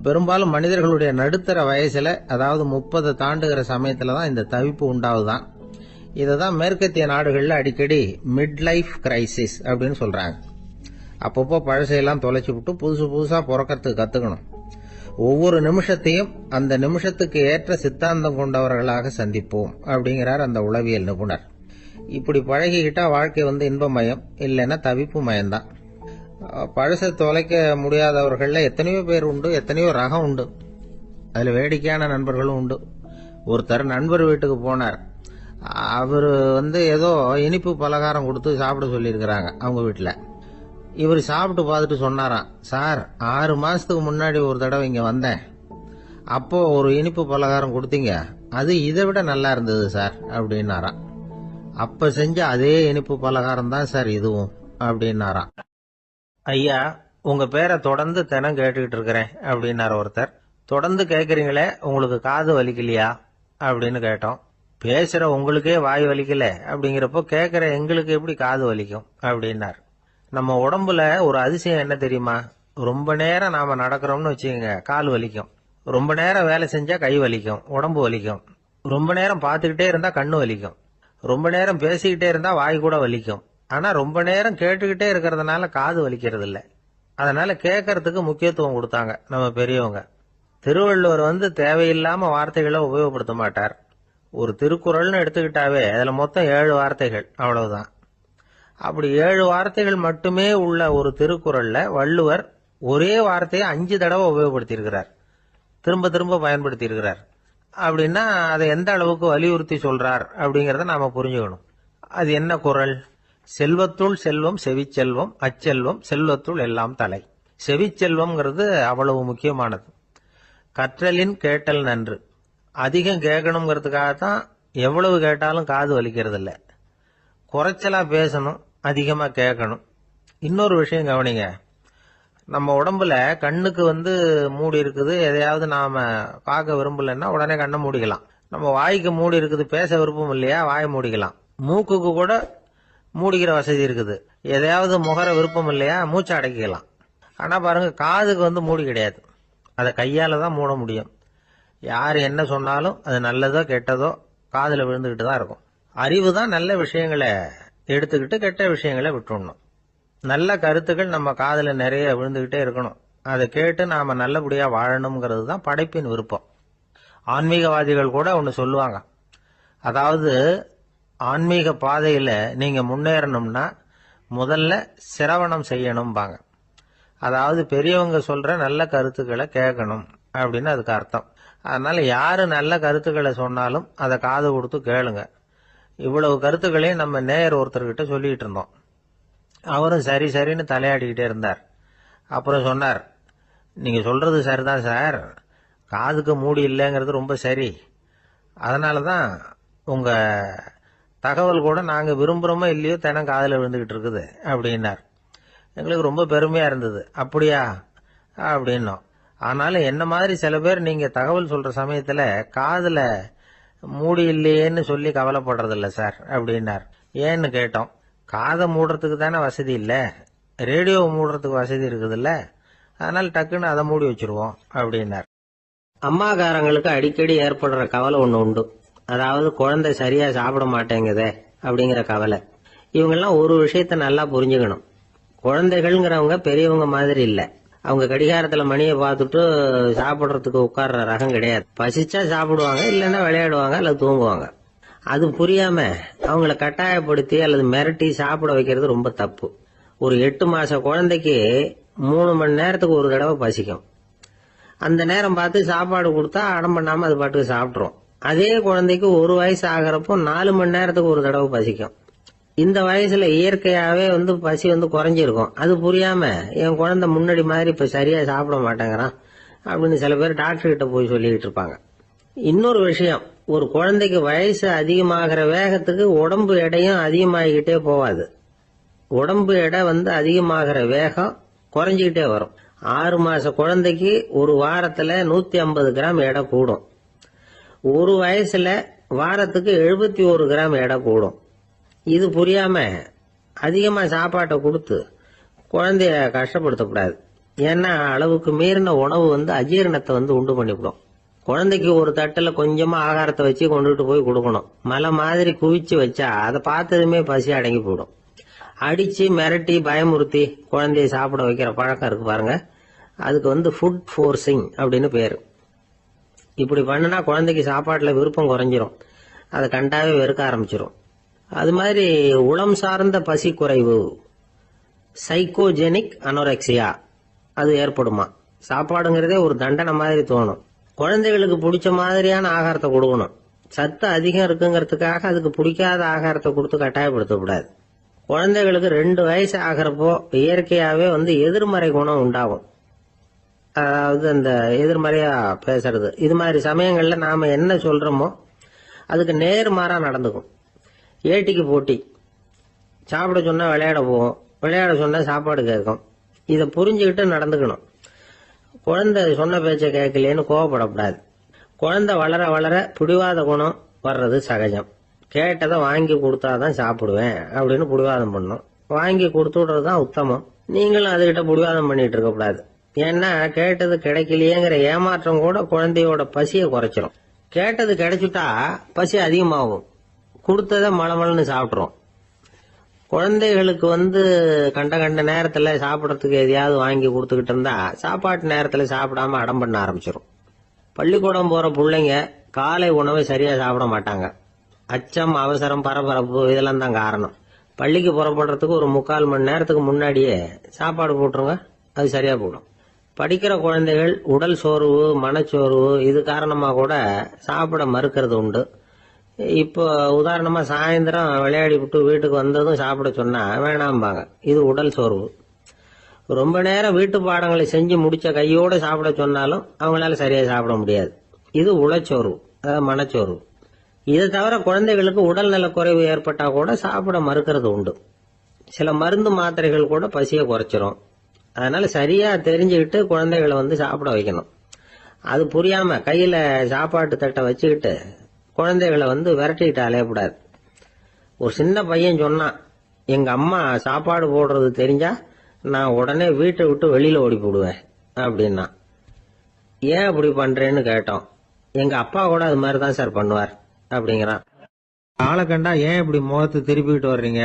பெரும்பாலும் மனிதர்களுடைய நடுத்தர வயசுல, அதாவது 30 தாண்டுகிற சமயத்துல தான் இந்த தவிப்பு உண்டாவுதான். இததான் மேற்கத்திய நாடுகள்ல அடிக்கடி மிட் லைஃப் கிரைசிஸ் அப்படின்னு சொல்றாங்க. அப்பப்போ பழசையெல்லாம் தொலைச்சு விட்டு புதுசு புதுசா பிறக்கிறதுக்கு கத்துக்கணும். ஒவ்வொரு நிமிஷத்தையும் அந்த நிமிஷத்துக்கு ஏற்ற சித்தாந்தம் கொண்டவர்களாக சந்திப்போம் அப்படிங்கிறார் அந்த உளவியல் நிபுணர். இப்படி பழகிக்கிட்டா வாழ்க்கை இன்பமயம், இல்லைன்னா தவிப்பு மயம்தான். பழசை தொலைக்க முடியாதவர்கள்ல எத்தனையோ பேர் உண்டு, எத்தனையோ ரகம் உண்டு. அதுல வேடிக்கையான நண்பர்களும் உண்டு. ஒருத்தர் நண்பர் வீட்டுக்கு போனார். அவரு ஏதோ இனிப்பு பலகாரம் கொடுத்து சாப்பிட சொல்லியிருக்கிறாங்க அவங்க வீட்டுல. இவர் சாப்பிட்டு பார்த்துட்டு சொன்னாராம், சார் 6 மாசத்துக்கு முன்னாடி ஒரு தடவை இங்க வந்தேன், அப்போ ஒரு இனிப்பு பலகாரம் கொடுத்தீங்க, அது இதை விட நல்லா இருந்தது சார் அப்படின்னாராம். அப்ப செஞ்ச அதே இனிப்பு பலகாரம் தான் சார் இதுவும் அப்படின்னாராம். ஐயா, உங்க பேரை தொடர்ந்து தினம் கேட்டுக்கிட்டு இருக்கிறேன் அப்படின்னாரு ஒருத்தர். தொடர்ந்து கேட்கறீங்களே, உங்களுக்கு காது வலிக்கலையா அப்படின்னு கேட்டோம். பேசுற உங்களுக்கே வாய் வலிக்கல அப்படிங்கிறப்போ கேட்கிற எங்களுக்கு எப்படி காது வலிக்கும் அப்படின்னார். நம்ம உடம்புல ஒரு அதிசயம் என்ன தெரியுமா? ரொம்ப நேரம் நாம நடக்கிறோம்னு வச்சுக்கோங்க, கால் வலிக்கும். ரொம்ப நேரம் வேலை செஞ்சா கை வலிக்கும், உடம்பு வலிக்கும். ரொம்ப நேரம் பார்த்துக்கிட்டே இருந்தா கண்ணு வலிக்கும். ரொம்ப நேரம் பேசிக்கிட்டே இருந்தா வாய் கூட வலிக்கும். ஆனா ரொம்ப நேரம் கேட்டுக்கிட்டே இருக்கிறதுனால காது வலிக்கிறது இல்ல. அதனால கேட்கறதுக்கு முக்கியத்துவம் கொடுத்தாங்க நம்ம பெரியவங்க. திருவள்ளுவர் தேவையில்லாம வார்த்தைகளை உபயோகப்படுத்த மாட்டார். ஒரு திருக்குறள்னு எடுத்துக்கிட்டாவே அதுல மொத்தம் 7 வார்த்தைகள், அவ்வளவுதான். அப்படி 7 வார்த்தைகள் மட்டுமே உள்ள ஒரு திருக்குறள்ல வள்ளுவர் ஒரே வார்த்தையை 5 தடவை உபயோகப்படுத்தியிருக்கிறார், திரும்ப திரும்ப பயன்படுத்தி இருக்கிறார். அப்படின்னா அதை எந்த அளவுக்கு வலியுறுத்தி சொல்றார் அப்படிங்கறத நாம புரிஞ்சுக்கணும். அது என்ன குறள்? செல்வத்துள் செல்வம் செவிச்செல்வம், அச்செல்வம் செல்வத்துள் எல்லாம் தலை. செவிச்செல்வம்ங்கிறது அவ்வளவு முக்கியமானது. கற்றலின் கேட்டல் நன்று. அதிகம் கேட்கணுங்கிறதுக்காகத்தான் எவ்வளவு கேட்டாலும் காது வலிக்கிறது இல்ல. குறைச்சலா பேசணும், அதிகமா கேட்கணும். இன்னொரு விஷயம் கவனிங்க. நம்ம உடம்புல கண்ணுக்கு மூடி இருக்குது, எதையாவது நாம பார்க்க விரும்பலன்னா உடனே கண்ணை மூடிக்கலாம். நம்ம வாய்க்கு மூடி இருக்குது, பேச விருப்பம் இல்லையா, வாயை மூடிக்கலாம். மூக்குக்கு கூட மூடிக்கிற வசதி இருக்குது, எதையாவது முகர விருப்பம் இல்லையா, மூச்சை அடக்கிக்கலாம். ஆனா பாருங்க, காதுக்கு மூடி கிடையாது. அதை கையால தான் மூட முடியும். யார் என்ன சொன்னாலும் அது நல்லதோ கெட்டதோ காதுல விழுந்துகிட்டு தான் இருக்கும். அறிவு தான் நல்ல விஷயங்களை எடுத்துக்கிட்டு கெட்ட விஷயங்களை விட்டுடணும். நல்ல கருத்துக்கள் நம்ம காதுல நிறைய விழுந்துகிட்டே இருக்கணும். அதை கேட்டு நாம நல்லபடியா வாழணுங்கிறது தான் படைப்பின் விருப்பம். ஆன்மீகவாதிகள் கூட ஒன்னு சொல்லுவாங்க. அதாவது, ஆன்மீக பாதையில நீங்க முன்னேறணும்னா முதல்ல சிரவணம் செய்யணும்பாங்க. அதாவது பெரியவங்க சொல்ற நல்ல கருத்துக்களை கேட்கணும் அப்படின்னு அதுக்கு அர்த்தம். அதனால யாரு நல்ல கருத்துக்களை சொன்னாலும் அதை காது கொடுத்து கேளுங்க. இவ்வளவு கருத்துக்களையும் நம்ம நேயர் ஒருத்தர்கிட்ட சொல்லிட்டு இருந்தோம். அவரும் சரி சரின்னு தலையாடிக்கிட்டே இருந்தார். அப்புறம் சொன்னார், நீங்க சொல்றது சரிதான் சார், காதுக்கு மூடி இல்லைங்கிறது ரொம்ப சரி. அதனாலதான் உங்க தகவல் கூட நாங்க விரும்புறோமோ இல்லையோ தினம் காதுல விழுந்துகிட்டு இருக்குது அப்படின்னார். எங்களுக்கு ரொம்ப பெருமையா இருந்தது. அப்படியா அப்படின்னோம். ஆனாலும் என்ன மாதிரி சில பேர் நீங்க தகவல் சொல்ற சமயத்துல காதுல மூடி இல்லையேன்னு சொல்லி கவலைப்படுறதில்ல சார் அப்படின்னார். ஏன்னு கேட்டோம். காதை மூடுறதுக்கு தானே வசதி இல்ல, ரேடியோவை மூடுறதுக்கு வசதி இருக்குது இல்ல, அதனால டக்குன்னு அதை மூடி வச்சிருவோம் அப்படின்னார். அம்மாக்காரங்களுக்கு அடிக்கடி ஏற்படுற கவலை ஒண்ணு உண்டு. அதாவது, குழந்தை சரியா சாப்பிட மாட்டேங்குதே அப்படிங்கிற கவலை. இவங்கெல்லாம் ஒரு விஷயத்த நல்லா புரிஞ்சுக்கணும். குழந்தைகள்ங்கிறவங்க பெரியவங்க மாதிரி இல்ல. அவங்க கடிகாரத்துல மணியை பார்த்துட்டு சாப்பிடுறதுக்கு உட்கார்ற ரகம் கிடையாது. பசிச்சா சாப்பிடுவாங்க, இல்லைன்னா விளையாடுவாங்க அல்லது தூங்குவாங்க. அது புரியாம அவங்கள கட்டாயப்படுத்தி அல்லது மிரட்டி சாப்பிட வைக்கிறது ரொம்ப தப்பு. ஒரு 8 மாச குழந்தைக்கு 3 மணி நேரத்துக்கு ஒரு தடவை பசிக்கும். அந்த நேரம் பார்த்து சாப்பாடு கொடுத்தா அடம் பண்ணாம அது பாட்டுக்கு சாப்பிட்றோம். அதே குழந்தைக்கு 1 வயசு ஆகிறப்போ 4 மணி நேரத்துக்கு ஒரு தடவை பசிக்கும். இந்த வயசுல இயற்கையாவே பசி குறைஞ்சிருக்கும். அது புரியாம என் குழந்தை முன்னாடி மாதிரி இப்ப சரியா சாப்பிட மாட்டேங்கிறான் அப்படின்னு சில பேர் டாக்டர் கிட்ட போய் சொல்லிக்கிட்டு இருப்பாங்க. இன்னொரு விஷயம், ஒரு குழந்தைக்கு வயசு அதிகமாகிற வேகத்துக்கு உடம்பு எடையும் அதிகமாகிக்கிட்டே போவாது. உடம்பு எடை அதிகமாகிற வேகம் குறைஞ்சிக்கிட்டே வரும். 6 மாச குழந்தைக்கு ஒரு வாரத்துல 150 கிராம் எடை கூடும். ஒரு வயசுல வாரத்துக்கு 71 கிராம் எடை கூடும். இது புரியாம அதிகமா சாப்பாட்டை கொடுத்து குழந்தைய கஷ்டப்படுத்தக்கூடாது. ஏன்னா அளவுக்கு மீறின உணவு அஜீரணத்தை உண்டு பண்ணிவிடும். குழந்தைக்கு ஒரு தட்டுல கொஞ்சமா ஆகாரத்தை வச்சு கொண்டுட்டு போய் கொடுக்கணும். மலை மாதிரி குவிச்சு வச்சா அதை பார்த்ததுமே பசி அடங்கி போயிடும். அடிச்சு மிரட்டி பயமுறுத்தி குழந்தைய சாப்பிட வைக்கிற பழக்கம் இருக்கு பாருங்க, அதுக்கு ஃபுட் ஃபோர்சிங் அப்படின்னு பேரு. இப்படி பண்ணுனா குழந்தைக்கு சாப்பாட்டுல விருப்பம் குறைஞ்சிரும், அதை கண்டாவே வெறுக்க ஆரம்பிச்சிரும். அது மாதிரி உளம் சார்ந்த பசி குறைவு, சைக்கோஜெனிக் அனோரெக்சியா, அது ஏற்படுமா. சாப்பாடுங்கிறதே ஒரு தண்டனை மாதிரி தோணும். குழந்தைகளுக்கு பிடிச்ச மாதிரியான ஆகாரத்தை கொடுக்கணும். சத்து அதிகம் இருக்குங்கிறதுக்காக அதுக்கு பிடிக்காத ஆகாரத்தை கொடுத்து கட்டாயப்படுத்தக்கூடாது. குழந்தைகளுக்கு 2 வயசு ஆகிறப்போ இயற்கையாவே எதிர்மறை குணம் உண்டாகும். அதாவது அந்த எதிர்மறையா பேசுறது. இது மாதிரி சமயங்கள்ல நாம என்ன சொல்றோமோ அதுக்கு நேர்மாறா நடந்துக்கும். ஏட்டிக்கு போட்டி. சாப்பிட சொன்னா விளையாட போவோம், விளையாட சொன்னா சாப்பாடு கேட்கும். இதை புரிஞ்சுக்கிட்டு நடந்துக்கணும். குழந்தை சொன்ன பேச்ச கேட்கலேன்னு கோவப்படக்கூடாது. குழந்தை வளர வளர பிடிவாத குணம் வர்றது சகஜம். கேட்டதை வாங்கி கொடுத்தாதான் சாப்பிடுவேன் அப்படின்னு பிடிவாதம் பண்ணும். வாங்கி கொடுத்து விடுறது தான் உத்தமம். நீங்களும் அதுகிட்ட புடிவாதம் பண்ணிட்டு இருக்க கூடாது. ஏன்னா கேட்டது கிடைக்கலையேங்கிற ஏமாற்றம் கூட குழந்தையோட பசியை குறைச்சிரும். கேட்டது கிடைச்சுட்டா பசி அதிகமாகும், கொடுத்ததை மளமளன்னு சாப்பிட்றோம். குழந்தைகளுக்கு கண்ட கண்ட நேரத்துல சாப்பிடறதுக்கு எதையாவது வாங்கி கொடுத்துக்கிட்டு இருந்தா சாப்பாட்டு நேரத்துல சாப்பிடாம அடம் பண்ண ஆரம்பிச்சிடும். பள்ளிக்கூடம் போற பிள்ளைங்க காலை உணவை சரியா சாப்பிட மாட்டாங்க. அச்சம், அவசரம், பரபரப்பு இதெல்லாம் தான் காரணம். பள்ளிக்கு புறப்படுறதுக்கு ஒரு 3/4 மணி நேரத்துக்கு முன்னாடியே சாப்பாடு போட்டுருங்க, அது சரியா போடும். படிக்கிற குழந்தைகள் உடல் சோர்வு, மனச்சோர்வு இது காரணமா கூட சாப்பிட மறுக்கிறது உண்டு. இப்போ உதாரணமா சாயந்தரம் விளையாடி விட்டு வீட்டுக்கு வந்ததும் சாப்பிட சொன்னா வேணாம்பாங்க. இது உடல் சோர்வு. ரொம்ப நேரம் வீட்டு பாடங்களை செஞ்சு முடிச்ச கையோட சாப்பிட சொன்னாலும் அவங்களால சரியா சாப்பிட முடியாது. இது உளச்சோர்வு, அதாவது மனச்சோர்வு. இதை தவிர குழந்தைகளுக்கு உடல் நல குறைவு ஏற்பட்டா கூட சாப்பிட மறுக்கிறது உண்டு. சில மருந்து மாத்திரைகள் கூட பசியை குறைச்சிரும். அதனால சரியா தெரிஞ்சுக்கிட்டு குழந்தைகளை சாப்பிட வைக்கணும். அது புரியாம கையில சாப்பாட்டு தட்டை வச்சுக்கிட்டு குழந்தைகளை விரட்டிக்கிட்டு அலையக்கூடாது. ஒரு சின்ன பையன் சொன்னான், எங்க அம்மா சாப்பாடு போடுறது தெரிஞ்சா நான் உடனே வீட்டை விட்டு வெளியில ஓடி போடுவேன் அப்படின்னா. ஏன் அப்படி பண்றேன்னு கேட்டோம். எங்க அப்பா கூட அது மாதிரி தான் சார் பண்ணுவார் அப்படிங்கிறான். ஆளை கண்டா ஏன் இப்படி முகத்தை திருப்பிக்கிட்டு வர்றீங்க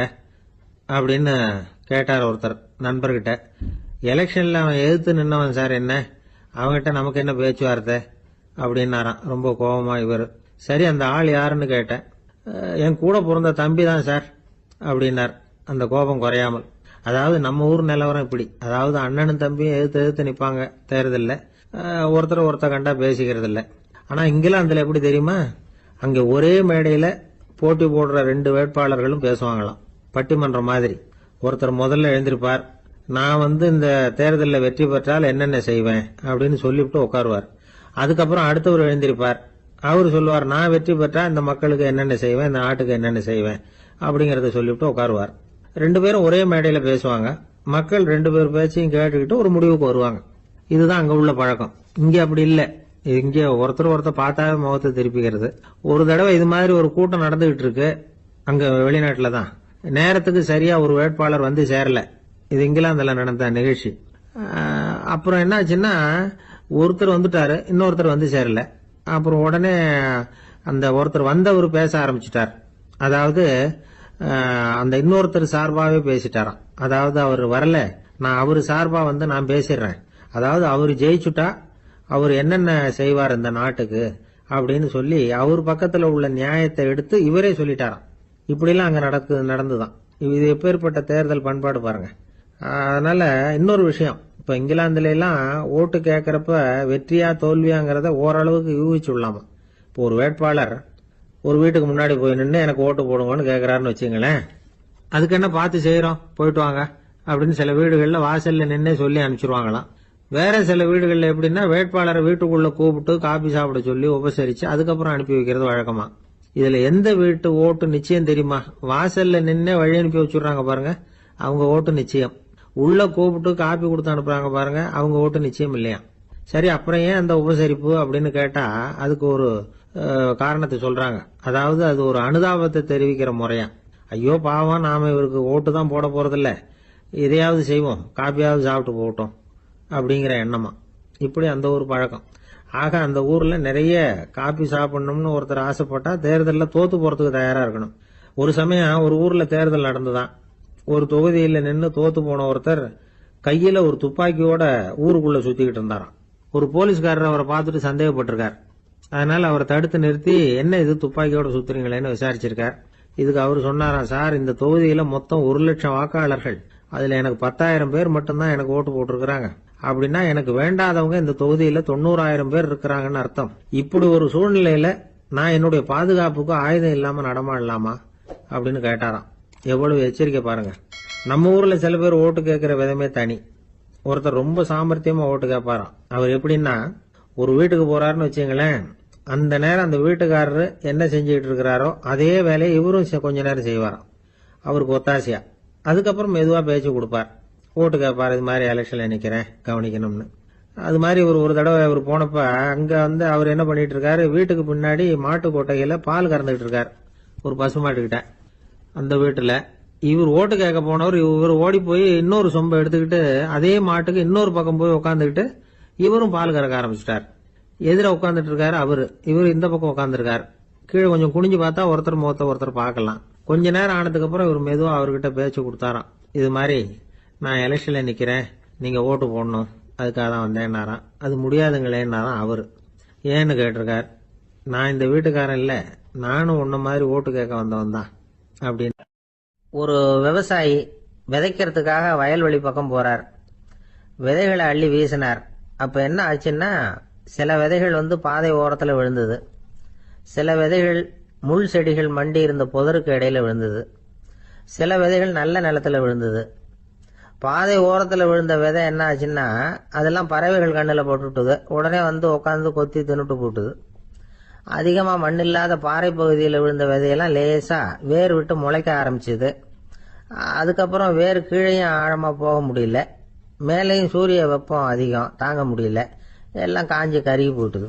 அப்படின்னு கேட்டார் ஒருத்தர் நண்பர்கிட்ட. எலெக்ஷன்ல அவன் எதிர்த்து நின்னவன் சார், என்ன அவன்கிட்ட நமக்கு என்ன பேச்சுவார்த்தை அப்படின்னாராம் ரொம்ப கோபமா இவர். சரி, அந்த ஆள் யாருன்னு கேட்டேன். என் கூட பிறந்த தம்பி தான் சார் அப்படின்னார் அந்த கோபம் குறையாமல். அதாவது நம்ம ஊர் நிலவரம் இப்படி. அதாவது அண்ணனும் தம்பியும் எதிர்த்து நிப்பாங்க தேர்தல்ல, ஒருத்தர் கண்டா பேசிக்கிறது இல்ல. ஆனா இங்கிலாந்துல எப்படி தெரியுமா, அங்க ஒரே மேடையில போட்டி போடுற 2 வேட்பாளர்களும் பேசுவாங்களாம், பட்டிமன்றம் மாதிரி. ஒருத்தர் முதல்ல எழுந்திருப்பார், நான் இந்த தேர்தலில் வெற்றி பெற்றால் என்னென்ன செய்வேன் அப்படின்னு சொல்லிவிட்டு உட்காருவார். அதுக்கப்புறம் அடுத்தவர் எழுந்திருப்பார், அவர் சொல்லுவார், நான் வெற்றி பெற்றா இந்த மக்களுக்கு என்னென்ன செய்வேன், இந்த நாட்டுக்கு என்னென்ன செய்வேன் அப்படிங்கறத சொல்லிவிட்டு உட்காருவார். 2 பேரும் ஒரே மேடையில பேசுவாங்க. மக்கள் 2 பேர் பேச்சையும் கேட்டுக்கிட்டு ஒரு முடிவுக்கு வருவாங்க. இதுதான் அங்க உள்ள பழக்கம். இங்க அப்படி இல்ல. இங்க ஒருத்தர் பார்த்தாவே முகத்தை திருப்பிக்கிறது. ஒரு தடவை இது மாதிரி ஒரு கூட்டம் நடந்துகிட்டு இருக்கு அங்க வெளிநாட்டுல தான். நேரத்துக்கு சரியா ஒரு வேட்பாளர் சேரல. இது இங்கிலாந்துல நடந்த நிகழ்ச்சி. அப்புறம் என்னாச்சுன்னா, ஒருத்தர் வந்துட்டாரு, இன்னொருத்தர் சேரல. அப்புறம் உடனே அந்த ஒருத்தர் வந்தவர் பேச ஆரம்பிச்சிட்டார். அதாவது அந்த இன்னொருத்தர் சார்பாவே பேசிட்டாராம். அதாவது அவர் வரல, நான் அவரு சார்பா நான் பேசிடுறேன். அதாவது அவர் ஜெயிச்சுட்டா அவர் என்னென்ன செய்வார் இந்த நாட்டுக்கு அப்படின்னு சொல்லி அவர் பக்கத்துல உள்ள நியாயத்தை எடுத்து இவரே சொல்லிட்டாராம். இப்படிலாம் அங்க நடந்துதான். இது எப்பேற்பட்ட தேர்தல் பண்பாடு பாருங்க. அதனால இன்னொரு விஷயம், இப்ப இங்கிலாந்துல எல்லாம் ஓட்டு கேட்கறப்ப வெற்றியா தோல்வியாங்கிறத ஓரளவுக்கு யூகிச்சுடலாமா. இப்போ ஒரு வேட்பாளர் ஒரு வீட்டுக்கு முன்னாடி போய் நின்று எனக்கு ஓட்டு போடுங்கன்னு கேட்கறாருன்னு வச்சுங்களேன், அதுக்கு என்ன பார்த்து செய்யறோம், போயிட்டு வாங்க அப்படின்னு சில வீடுகள்ல வாசல்ல நின்னே சொல்லி அனுப்பிச்சிருவாங்களாம். வேற சில வீடுகள்ல எப்படின்னா வேட்பாளரை வீட்டுக்குள்ள கூப்பிட்டு காபி சாப்பிட சொல்லி உபசரிச்சு அதுக்கப்புறம் அனுப்பி வைக்கிறது வழக்கமா. இதுல எந்த வீட்டு ஓட்டு நிச்சயம் தெரியுமா? வாசல்ல நின்னே வழி அனுப்பி வச்சுடுறாங்க பாருங்க, அவங்க ஓட்டு நிச்சயம். உள்ள கூப்பிட்டு காப்பி கொடுத்து அனுப்புறாங்க பாருங்க, அவங்க ஓட்டு நிச்சயம் இல்லையா. சரி, அப்புறம் ஏன் அந்த உபசரிப்பு அப்படின்னு கேட்டா அதுக்கு ஒரு காரணத்தை சொல்றாங்க. அதாவது அது ஒரு அனுதாபத்தை தெரிவிக்கிற முறையா. ஐயோ பாவம், நாம இவருக்கு ஓட்டு தான் போட போறதில்ல, இதையாவது செய்வோம், காப்பியாவது சாப்பிட்டு போட்டோம் அப்படிங்கிற எண்ணமா. இப்படி அந்த ஒரு பழக்கம். ஆக அந்த ஊர்ல நிறைய காப்பி சாப்பிடணும்னு ஒருத்தர் ஆசைப்பட்டா தேர்தலில் தோத்து போறதுக்கு தயாரா இருக்கணும். ஒரு சமயம் ஒரு ஊர்ல தேர்தல் நடந்துதான். ஒரு தொகுதியில நின்று தோத்து போன ஒருத்தர் கையில ஒரு துப்பாக்கியோட ஊருக்குள்ள சுத்திக்கிட்டு இருந்தாராம். ஒரு போலீஸ்காரர் அவரை பார்த்துட்டு சந்தேகப்பட்டிருக்கார். அதனால அவரை தடுத்து நிறுத்தி, என்ன இது துப்பாக்கியோட சுத்துறீங்களேன்னு விசாரிச்சிருக்கார். இதுக்கு அவர் சொன்னாராம், சார் இந்த தொகுதியில மொத்தம் 1,00,000 வாக்காளர்கள், அதுல எனக்கு 10,000 பேர் மட்டும்தான் எனக்கு ஓட்டு போட்டிருக்கிறாங்க. அப்படின்னா எனக்கு வேண்டாதவங்க இந்த தொகுதியில 90,000 பேர் இருக்கிறாங்கன்னு அர்த்தம். இப்படி ஒரு சூழ்நிலையில நான் என்னுடைய பாதுகாப்புக்கு ஆயுதம் இல்லாம நடமாடலாமா அப்படின்னு கேட்டாராம். எவ்வளவு எச்சரிக்கை பாருங்க. நம்ம ஊர்ல சில பேர் ஓட்டு கேட்கிற விதமே தனி. ஒருத்தர் ரொம்ப சாமர்த்தியமா ஓட்டு கேட்பாராம். அவர் எப்படின்னா, ஒரு வீட்டுக்கு போறாருன்னு வச்சுங்களேன், அந்த நேரம் அந்த வீட்டுக்காரரு என்ன செஞ்சுக்கிட்டு இருக்கிறாரோ அதே வேலையை இவரும் கொஞ்ச நேரம் செய்வாராம், அவருக்கு ஒத்தாசையா. அதுக்கப்புறம் மெதுவா பேச்சு கொடுப்பார், ஓட்டு கேட்பார், இது மாதிரி எலெக்ஷன்ல நிக்கிறேன் கவனிக்கணும்னு. அது மாதிரி ஒரு தடவை அவர் போனப்ப அங்க அவர் என்ன பண்ணிட்டு இருக்காரு, வீட்டுக்கு பின்னாடி மாட்டு கொட்டையில பால் கறந்துகிட்டு இருக்காரு ஒரு பசுமாட்டுக்கிட்ட. அந்த வீட்டுல இவர் ஓட்டு கேட்க போனவர் இவர் ஓடி போய் இன்னொரு சொம்பை எடுத்துக்கிட்டு அதே மாட்டுக்கு இன்னொரு பக்கம் போய் உட்காந்துக்கிட்டு இவரும் பால் கறக்க ஆரம்பிச்சிட்டார். எதிர உட்காந்துட்டு இருக்காரு அவரு, இவர் இந்த பக்கம் உட்காந்துருக்காரு. கீழே கொஞ்சம் குனிஞ்சு பார்த்தா ஒருத்தர் முகத்தை ஒருத்தர் பார்க்கலாம். கொஞ்ச நேரம் ஆனதுக்கு அப்புறம் இவர் மெதுவா அவர்கிட்ட பேச்சு கொடுத்தாராம். இது மாதிரி நான் எலெக்ஷன்ல நிக்கிறேன், நீங்க ஓட்டு போடணும், அதுக்காக தான் வந்தேன்னாராம். அது முடியாதுங்களேன்னாராம் அவரு. ஏன்னு கேட்டிருக்கார். நான் இந்த வீட்டுக்காரன் இல்ல, நானும் உன்ன மாதிரி ஓட்டு கேட்க வந்தவன் தான் அப்படின்னு. ஒரு விவசாயி விதைக்கிறதுக்காக வயல்வெளி பக்கம் போறார். விதைகளை அள்ளி வீசினார். அப்ப என்ன ஆச்சுன்னா, சில விதைகள் பாதை ஓரத்துல விழுந்தது, சில விதைகள் முள் செடிகள் மண்டி இருந்த புதருக்கு இடையில விழுந்தது, சில விதைகள் நல்ல நிலத்துல விழுந்தது. பாதை ஓரத்துல விழுந்த விதை என்ன ஆச்சுன்னா, அதெல்லாம் பறவைகள் கண்ணில் போட்டுட்டுது. உடனே உட்காந்து கொத்தி தின்னுட்டு போட்டுது. அதிகமா மண் இல்லாத பாறை பகுதியில் விழுந்த விதையெல்லாம் லேசா வேர் விட்டு முளைக்க ஆரம்பிச்சுது. அதுக்கப்புறம் வேர் கீழேயும் ஆழமா போக முடியல, மேலேயும் சூரிய வெப்பம் அதிகம் தாங்க முடியல, எல்லாம் காஞ்சி கருகி போட்டுது.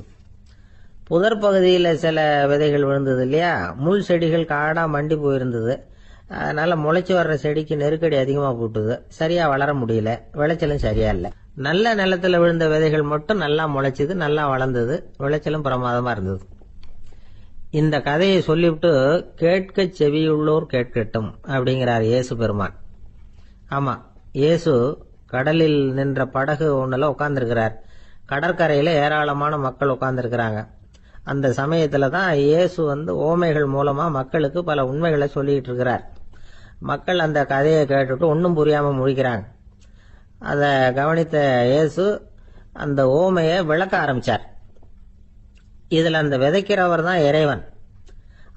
புதர் பகுதியில் சில விதைகள் விழுந்தது இல்லையா, முள் செடிகள் காடா மண்டி போயிருந்தது. அதனால முளைச்சி வர்ற செடிக்கு நெருக்கடி அதிகமா போட்டுது, சரியா வளர முடியல, விளைச்சலும் சரியா இல்ல. நல்ல நிலத்துல விழுந்த விதைகள் மட்டும் நல்லா முளைச்சது, நல்லா வளர்ந்தது, விளைச்சலும் பிரமாதமா இருந்தது. இந்த கதையை சொல்லிவிட்டு கேட்க செவியுள்ளோர் கேட்கட்டும் அப்படிங்கிறார் இயேசு பெருமான். ஆமா, இயேசு கடலில் நின்ற படகு ஒண்ணுல உட்கார்ந்துருக்கிறார். கடற்கரையில ஏராளமான மக்கள் உட்கார்ந்துருக்கிறாங்க. அந்த சமயத்துல தான் இயேசு ஓமைகள் மூலமா மக்களுக்கு பல உண்மைகளை சொல்லிட்டு இருக்கிறார். மக்கள் அந்த கதையை கேட்டுட்டு ஒன்னும் புரியாம முழிக்கிறாங்க. அத கவனித்த இயேசு அந்த ஓமையை விளக்க ஆரம்பிச்சார். இதுல அந்த விதைக்கிறவர் தான் இறைவன்.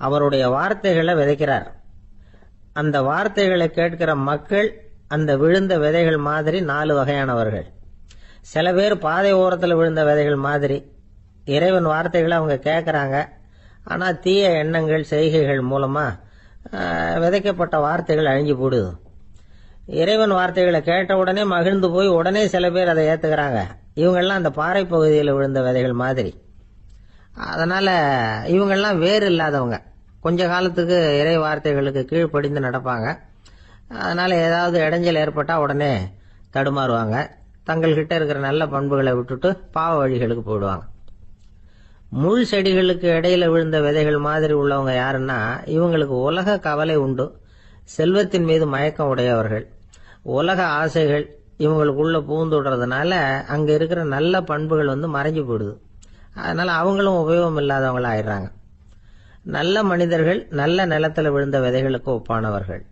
அவருடைய வார்த்தைகளை விதைக்கிறார். அந்த வார்த்தைகளை கேட்கிற மக்கள் அந்த விழுந்த விதைகள் மாதிரி 4 வகையானவர்கள். சில பேர் பாதை ஓரத்தில் விழுந்த விதைகள் மாதிரி. இறைவன் வார்த்தைகளை அவங்க கேட்கறாங்க, ஆனா தீய எண்ணங்கள் செய்கைகள் மூலமா விதைக்கப்பட்ட வார்த்தைகள் அழிஞ்சு போடுது. இறைவன் வார்த்தைகளை கேட்ட உடனே மகிழ்ந்து போய் உடனே சில பேர் அதை ஏத்துக்கிறாங்க. இவங்கெல்லாம் அந்த பாறை பகுதியில் விழுந்த விதைகள் மாதிரி. அதனால இவங்கெல்லாம் வேறு இல்லாதவங்க, கொஞ்ச காலத்துக்கு இறை வார்த்தைகளுக்கு கீழ்ப்படிந்து நடப்பாங்க. அதனால ஏதாவது இடைஞ்சல் ஏற்பட்டா உடனே தடுமாறுவாங்க, தங்கள்கிட்ட இருக்கிற நல்ல பண்புகளை விட்டுட்டு பாவ வழிகளுக்கு போயிடுவாங்க. முள் செடிகளுக்கு இடையில விழுந்த விதைகள் மாதிரி உள்ளவங்க யாருன்னா, இவங்களுக்கு உலக கவலை உண்டு, செல்வத்தின் மீது மயக்கம் உடையவர்கள், உலக ஆசைகள் இவங்களுக்குள்ள பூந்துடுறதுனால அங்க இருக்கிற நல்ல பண்புகள் மறைஞ்சு போயிடுது. அதனால அவங்களும் உபயோகம் இல்லாதவங்களா ஆயிடுறாங்க. நல்ல மனிதர்கள் நல்ல நிலத்துல விழுந்த விதைகளுக்கு ஒப்பானவர்கள்.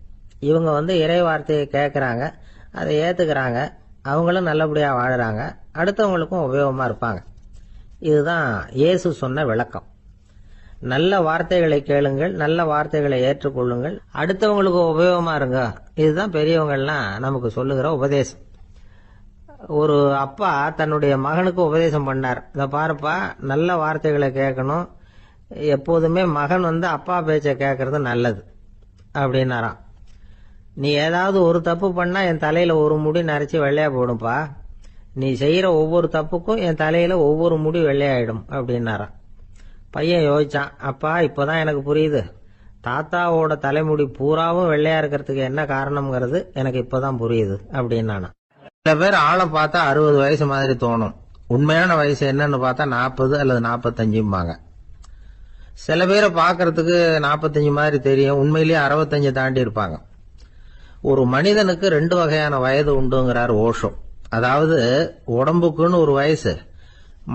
இவங்க இறை வார்த்தையை கேட்கறாங்க, அதை ஏத்துக்கிறாங்க, அவங்களும் நல்லபடியா வாழறாங்க, அடுத்தவங்களுக்கும் உபயோகமா இருப்பாங்க. இதுதான் இயேசு சொன்ன விளக்கம். நல்ல வார்த்தைகளை கேளுங்கள், நல்ல வார்த்தைகளை ஏற்றுக்கொள்ளுங்கள், அடுத்தவங்களுக்கு உபயோகமா இருங்க. இதுதான் பெரியவங்கள்லாம் நமக்கு சொல்லுகிற உபதேசம். ஒரு அப்பா தன்னுடைய மகனுக்கு உபதேசம் பண்ணார். இத பாருப்பா, நல்ல வார்த்தைகளை கேட்கணும், எப்போதுமே மகன் அப்பா பேச்ச கேட்கறது நல்லது அப்படின்னாராம். நீ ஏதாவது ஒரு தப்பு பண்ணா என் தலையில ஒரு முடி நரைச்சி வெள்ளையா போடும்பா, நீ செய்யற ஒவ்வொரு தப்புக்கும் என் தலையில ஒவ்வொரு முடி வெள்ளையாயிடும் அப்படின்னாராம். பையன் யோசிச்சான், அப்பா இப்பதான் எனக்கு புரியுது, தாத்தாவோட தலைமுடி பூராவும் வெள்ளையா இருக்கிறதுக்கு என்ன காரணம்ங்கிறது எனக்கு இப்பதான் புரியுது அப்படின்னானா. சில பேர் ஆளை பார்த்தா 60 வயசு மாதிரி தோணும், உண்மையான வயசு என்னன்னு பார்த்தா 40 அல்லது 45. சில பேரை பார்க்கறதுக்கு 45 மாதிரி தெரியும், உண்மையிலேயே 65 தாண்டி இருப்பாங்க. ஒரு மனிதனுக்கு 2 வகையான வயது உண்டுங்கிறார் ஓஷோ. அதாவது உடம்புக்குன்னு ஒரு வயசு,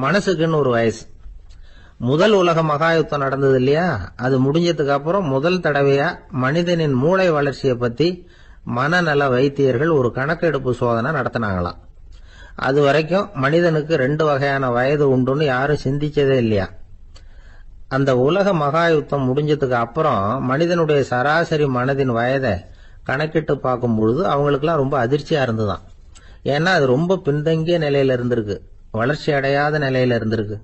மனசுக்குன்னு ஒரு வயசு. முதல் உலக மகாயுத்தம் நடந்தது இல்லையா, அது முடிஞ்சதுக்கு அப்புறம் முதல் தடவையா மனிதனின் மூளை வளர்ச்சியை பத்தி மனநல வைத்தியர்கள் ஒரு கணக்கெடுப்பு சோதனை நடத்தினாங்களாம். அது வரைக்கும் மனிதனுக்கு 2 வகையான வயது உண்டுன்னு யாரும் சிந்திச்சதே இல்லையா. அந்த உலக மகாயுத்தம் முடிஞ்சதுக்கு அப்புறம் மனிதனுடைய சராசரி மனதின் வயதை கணக்கிட்டு பார்க்கும் பொழுது அவங்களுக்குலாம் ரொம்ப அதிர்ச்சியா இருந்துதான். ஏன்னா அது ரொம்ப பின்தங்கிய நிலையில இருந்திருக்கு, வளர்ச்சி அடையாத நிலையில இருந்திருக்கு.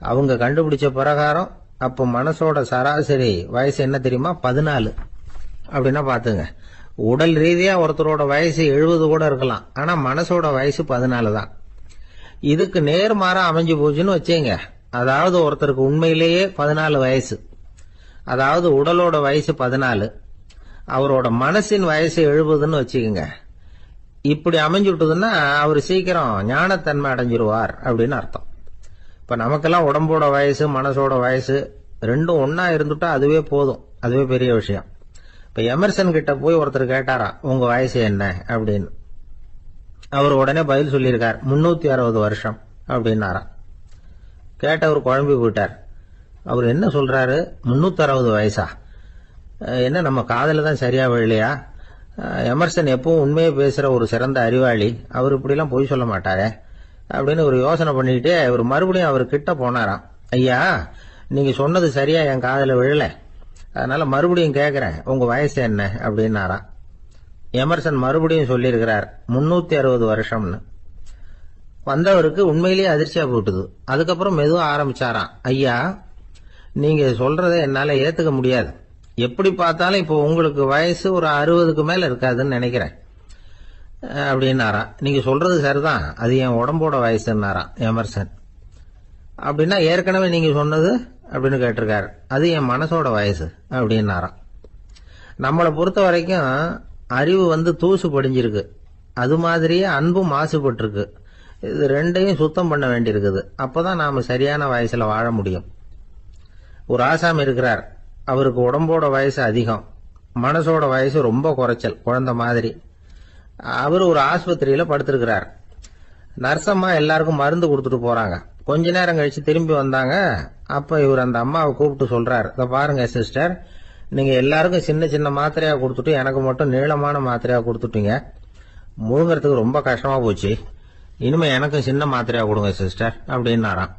அவங்க கண்டுபிடிச்ச பிரகாரம் அப்ப மனசோட சராசரி வயசு என்ன தெரியுமா, 14. அப்படின்னா பாத்துங்க, உடல் ரீதியா ஒருத்தரோட வயசு 70 கூட இருக்கலாம், ஆனா மனசோட வயசு 14 தான். இதுக்கு நேர்மாறா அமைஞ்சு போச்சுன்னு வச்சேங்க. அதாவது ஒருத்தருக்கு உண்மையிலேயே 14 வயசு, அதாவது உடலோட வயசு 14, அவரோட மனசின் வயசு 70ன்னு வச்சுக்கோங்க. இப்படி அமைஞ்சுட்டுதுன்னா அவர் சீக்கிரம் ஞானத்தன்மை அடைஞ்சிருவார் அப்படின்னு அர்த்தம். இப்ப நமக்கெல்லாம் உடம்போட வயசு மனசோட வயசு ரெண்டும் ஒன்னா இருந்துட்டா அதுவே போதும், அதுவே பெரிய விஷயம். இப்ப எமர்சன் கிட்ட போய் ஒருத்தர் கேட்டாராம், உங்க வயசு என்ன அப்படின்னு. அவர் உடனே பதில் சொல்லியிருக்கார், 360 வருஷம் அப்படின்னாராம். கேட்டவர் குழம்பி போயிட்டார். அவர் என்ன சொல்றாரு, 360 வயசா? என்ன நம்ம காதல தான் சரியா விழலையா? எமர்சன் எப்பவும் உண்மையை பேசுற ஒரு சிறந்த அறிவாளி, அவர் இப்படிலாம் பொய் சொல்ல மாட்டாரே அப்படின்னு ஒரு யோசனை பண்ணிக்கிட்டே அவர் மறுபடியும் அவர் கிட்ட போனாராம். ஐயா, நீங்க சொன்னது சரியா என் காதல விழல, அதனால மறுபடியும் கேட்கிறேன், உங்க வயசு என்ன அப்படின்னாராம். எமர்சன் மறுபடியும் சொல்லியிருக்கிறார், 360 வருஷம்னு. வந்தவருக்கு உண்மையிலேயே அதிர்ச்சியா போட்டுது. அதுக்கப்புறம் மெதுவா ஆரம்பிச்சாராம், ஐயா நீங்க சொல்றதை என்னால ஏத்துக்க முடியாது. எப்படி பார்த்தாலும் இப்போ உங்களுக்கு வயசு ஒரு 60க்கு மேல இருக்காதுன்னு நினைக்கிறேன் அப்படின்னாராம். நீங்க சொல்றது சரிதான், அது என் உடம்போட வயசுன்னாராம் எமர்சன். அப்படின்னா ஏற்கனவே நீங்க சொன்னது அப்படின்னு கேட்டிருக்காரு, அது என் மனசோட வயசு அப்படின்னாராம். நம்மளை பொறுத்த வரைக்கும் அறிவு தூசு படிஞ்சிருக்கு, அது மாதிரியே அன்பும் மாசுபட்டிருக்கு. இது ரெண்டையும் சுத்தம் பண்ண வேண்டியிருக்குது. அப்பதான் நாம சரியான வயசுல வாழ முடியும். ஒரு ஆசாமி இருக்கிறார், அவருக்கு உடம்போட வயசு அதிகம், மனசோட வயசு ரொம்ப குறைச்சல், குழந்தை மாதிரி. அவர் ஒரு ஆஸ்பத்திரியில படுத்திருக்கிறார். நர்சம்மா எல்லாருக்கும் மருந்து கொடுத்துட்டு போறாங்க. கொஞ்ச நேரம் கழிச்சு திரும்பி வந்தாங்க. அப்ப இவர் அந்த அம்மாவை கூப்பிட்டு சொல்றார், இத பாருங்க சிஸ்டர், நீங்க எல்லாருக்கும் சின்ன சின்ன மாத்திரையா கொடுத்துட்டு எனக்கு மட்டும் நீளமான மாத்திரையா கொடுத்துட்டீங்க. முழுங்கறதுக்கு ரொம்ப கஷ்டமா போச்சு. இனிமே எனக்கும் சின்ன மாத்திரையா கொடுங்க சிஸ்டர் அப்படின்னாராம்.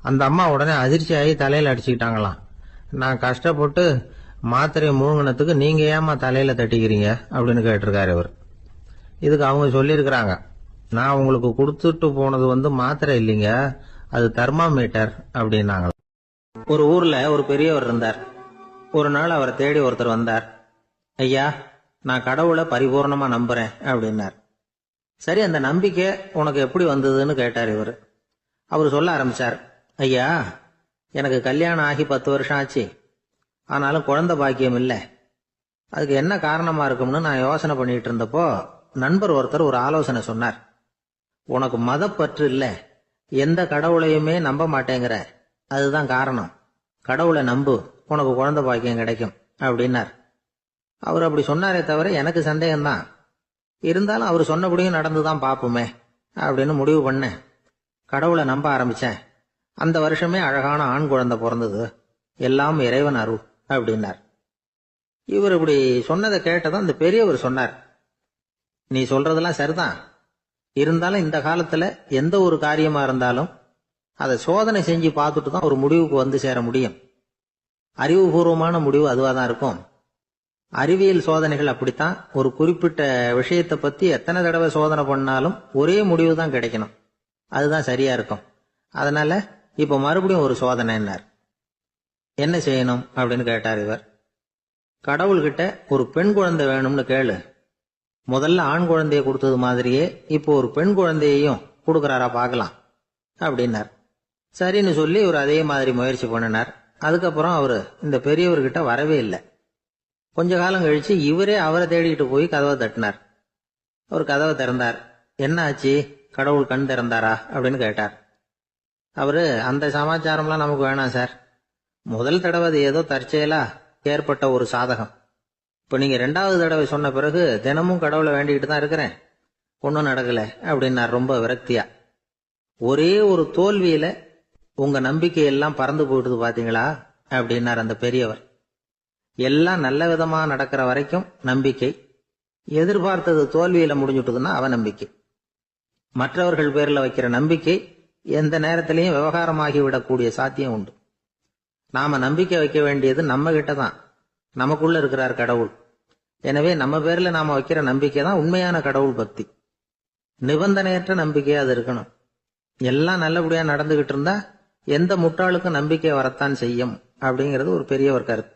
அந்த அம்மா உடனே அதிர்ச்சியாகி தலையில அடிச்சுக்கிட்டாங்களாம். நான் கஷ்டப்பட்டு மாத்திரையை முழுங்கினத்துக்கு நீங்க ஏமா தலையில தட்டிக்கிறீங்க அப்படின்னு கேட்டிருக்காரு இவர். இதுக்கு அவங்க சொல்லியிருக்கிறாங்க, நான் உங்களுக்கு கொடுத்துட்டு போனது மாத்திரை இல்லைங்க, அது தெர்மாமீட்டர் அப்படின்னாங்க. ஒரு ஊர்ல ஒரு பெரியவர் இருந்தார். ஒரு நாள் அவரை தேடி ஒருத்தர் வந்தார். ஐயா, நான் கடவுளை பரிபூர்ணமா நம்புறேன் அப்படின்னார். சரி, அந்த நம்பிக்கை உனக்கு எப்படி வந்ததுன்னு கேட்டார் இவர். அவர் சொல்ல ஆரம்பிச்சார், ஐயா எனக்கு கல்யாணம் ஆகி 10 வருஷம் ஆச்சு, ஆனாலும் குழந்தை பாக்கியம் இல்லை. அதுக்கு என்ன காரணமா இருக்கும்னு நான் யோசனை பண்ணிட்டு இருந்தப்போ நண்பர் ஒருத்தர் ஒரு ஆலோசனை சொன்னார். உனக்கு மதப்பற்று இல்ல, எந்த கடவுளையுமே நம்ப மாட்டேங்கிற, அதுதான் காரணம். கடவுளை நம்பு, உனக்கு குழந்தை பாக்கியம் கிடைக்கும் அப்படின்னார். அவர் அப்படி சொன்னாரே தவிர எனக்கு சந்தேகம்தான். இருந்தாலும் அவர் சொன்னபடியும் நடந்துதான் பாப்போமே அப்படின்னு முடிவு பண்ணேன். கடவுளை நம்ப ஆரம்பிச்சேன். அந்த வருஷமே அழகான ஆண் குழந்தை பிறந்தது. எல்லாம் இறைவன் அருள் அப்படின்னார். இவர் இப்படி சொன்னதை கேட்டதும் அந்த பெரியவர் சொன்னார், நீ சொல்றதெல்லாம் சரிதான், இருந்தாலும் இந்த காலத்துல எந்த ஒரு காரியமா இருந்தாலும் அதை சோதனை செஞ்சு பார்த்துட்டு தான் ஒரு முடிவுக்கு சேர முடியும். அறிவுபூர்வமான முடிவு அதுவாதான் இருக்கும். அறிவியல் சோதனைகள் அப்படித்தான். ஒரு குறிப்பிட்ட விஷயத்தை பத்தி எத்தனை தடவை சோதனை பண்ணாலும் ஒரே முடிவு தான் கிடைக்கணும், அதுதான் சரியா இருக்கும். அதனால இப்ப மறுபடியும் ஒரு சோதனைன்னார். என்ன செய்யணும் அப்படின்னு கேட்டார் இவர். கடவுள்கிட்ட ஒரு பெண் குழந்தை வேணும்னு கேளு. முதல்ல ஆண் குழந்தைய கொடுத்தது மாதிரியே இப்போ ஒரு பெண் குழந்தையையும் கொடுக்கறாரா பார்க்கலாம் அப்படின்னார். சரின்னு சொல்லி இவர் அதே மாதிரி முயற்சி பண்ணினார். அதுக்கப்புறம் அவரு இந்த பெரியவர்கிட்ட வரவே இல்லை. கொஞ்ச காலம் கழிச்சு இவரே அவரை தேடிட்டு போய் கதவை தட்டினார். அவர் கதவை திறந்தார். என்ன ஆச்சு, கடவுள் கண் திறந்தாரா அப்படின்னு கேட்டார். அவரு, அந்த சமாச்சாரம்லாம் நமக்கு வேணாம் சார், முதல் தடவை அது ஏதோ தற்செயலா ஏற்பட்ட ஒரு சாதகம். இப்ப நீங்க 2வது தடவை சொன்ன பிறகு தினமும் கடவுளை வேண்டிக்கிட்டு தான் இருக்கிறேன், ஒன்னும் நடக்கல அப்படின்னார் ரொம்ப விரக்தியா. ஒரே ஒரு தோல்வியில உங்க நம்பிக்கை எல்லாம் பறந்து போயிடுது பாத்தீங்களா அப்படின்னார் அந்த பெரியவர். எல்லாம் நல்ல விதமா நடக்கிற வரைக்கும் நம்பிக்கை, எதிர்பார்த்தது தோல்வியில முடிஞ்சுட்டுதுன்னா அவநம்பிக்கை. மற்றவர்கள் பேர்ல வைக்கிற நம்பிக்கை எந்த நேரத்திலையும் விவகாரமாகி விடக்கூடிய சாத்தியம் உண்டு. நாம நம்பிக்கை வைக்க வேண்டியது நம்ம கிட்ட தான், நமக்குள்ள இருக்கிறார் கடவுள். எனவே நம்ம பேர்ல நாம வைக்கிற நம்பிக்கை தான் உண்மையான கடவுள் பக்தி. நிபந்தனையற்ற நம்பிக்கையா அது இருக்கணும். எல்லாம் நல்லபடியா நடந்துகிட்டு இருந்தா எந்த முட்டாளுக்கும் நம்பிக்கை வரத்தான் செய்யும் அப்படிங்கிறது ஒரு பெரியவர் கருத்து.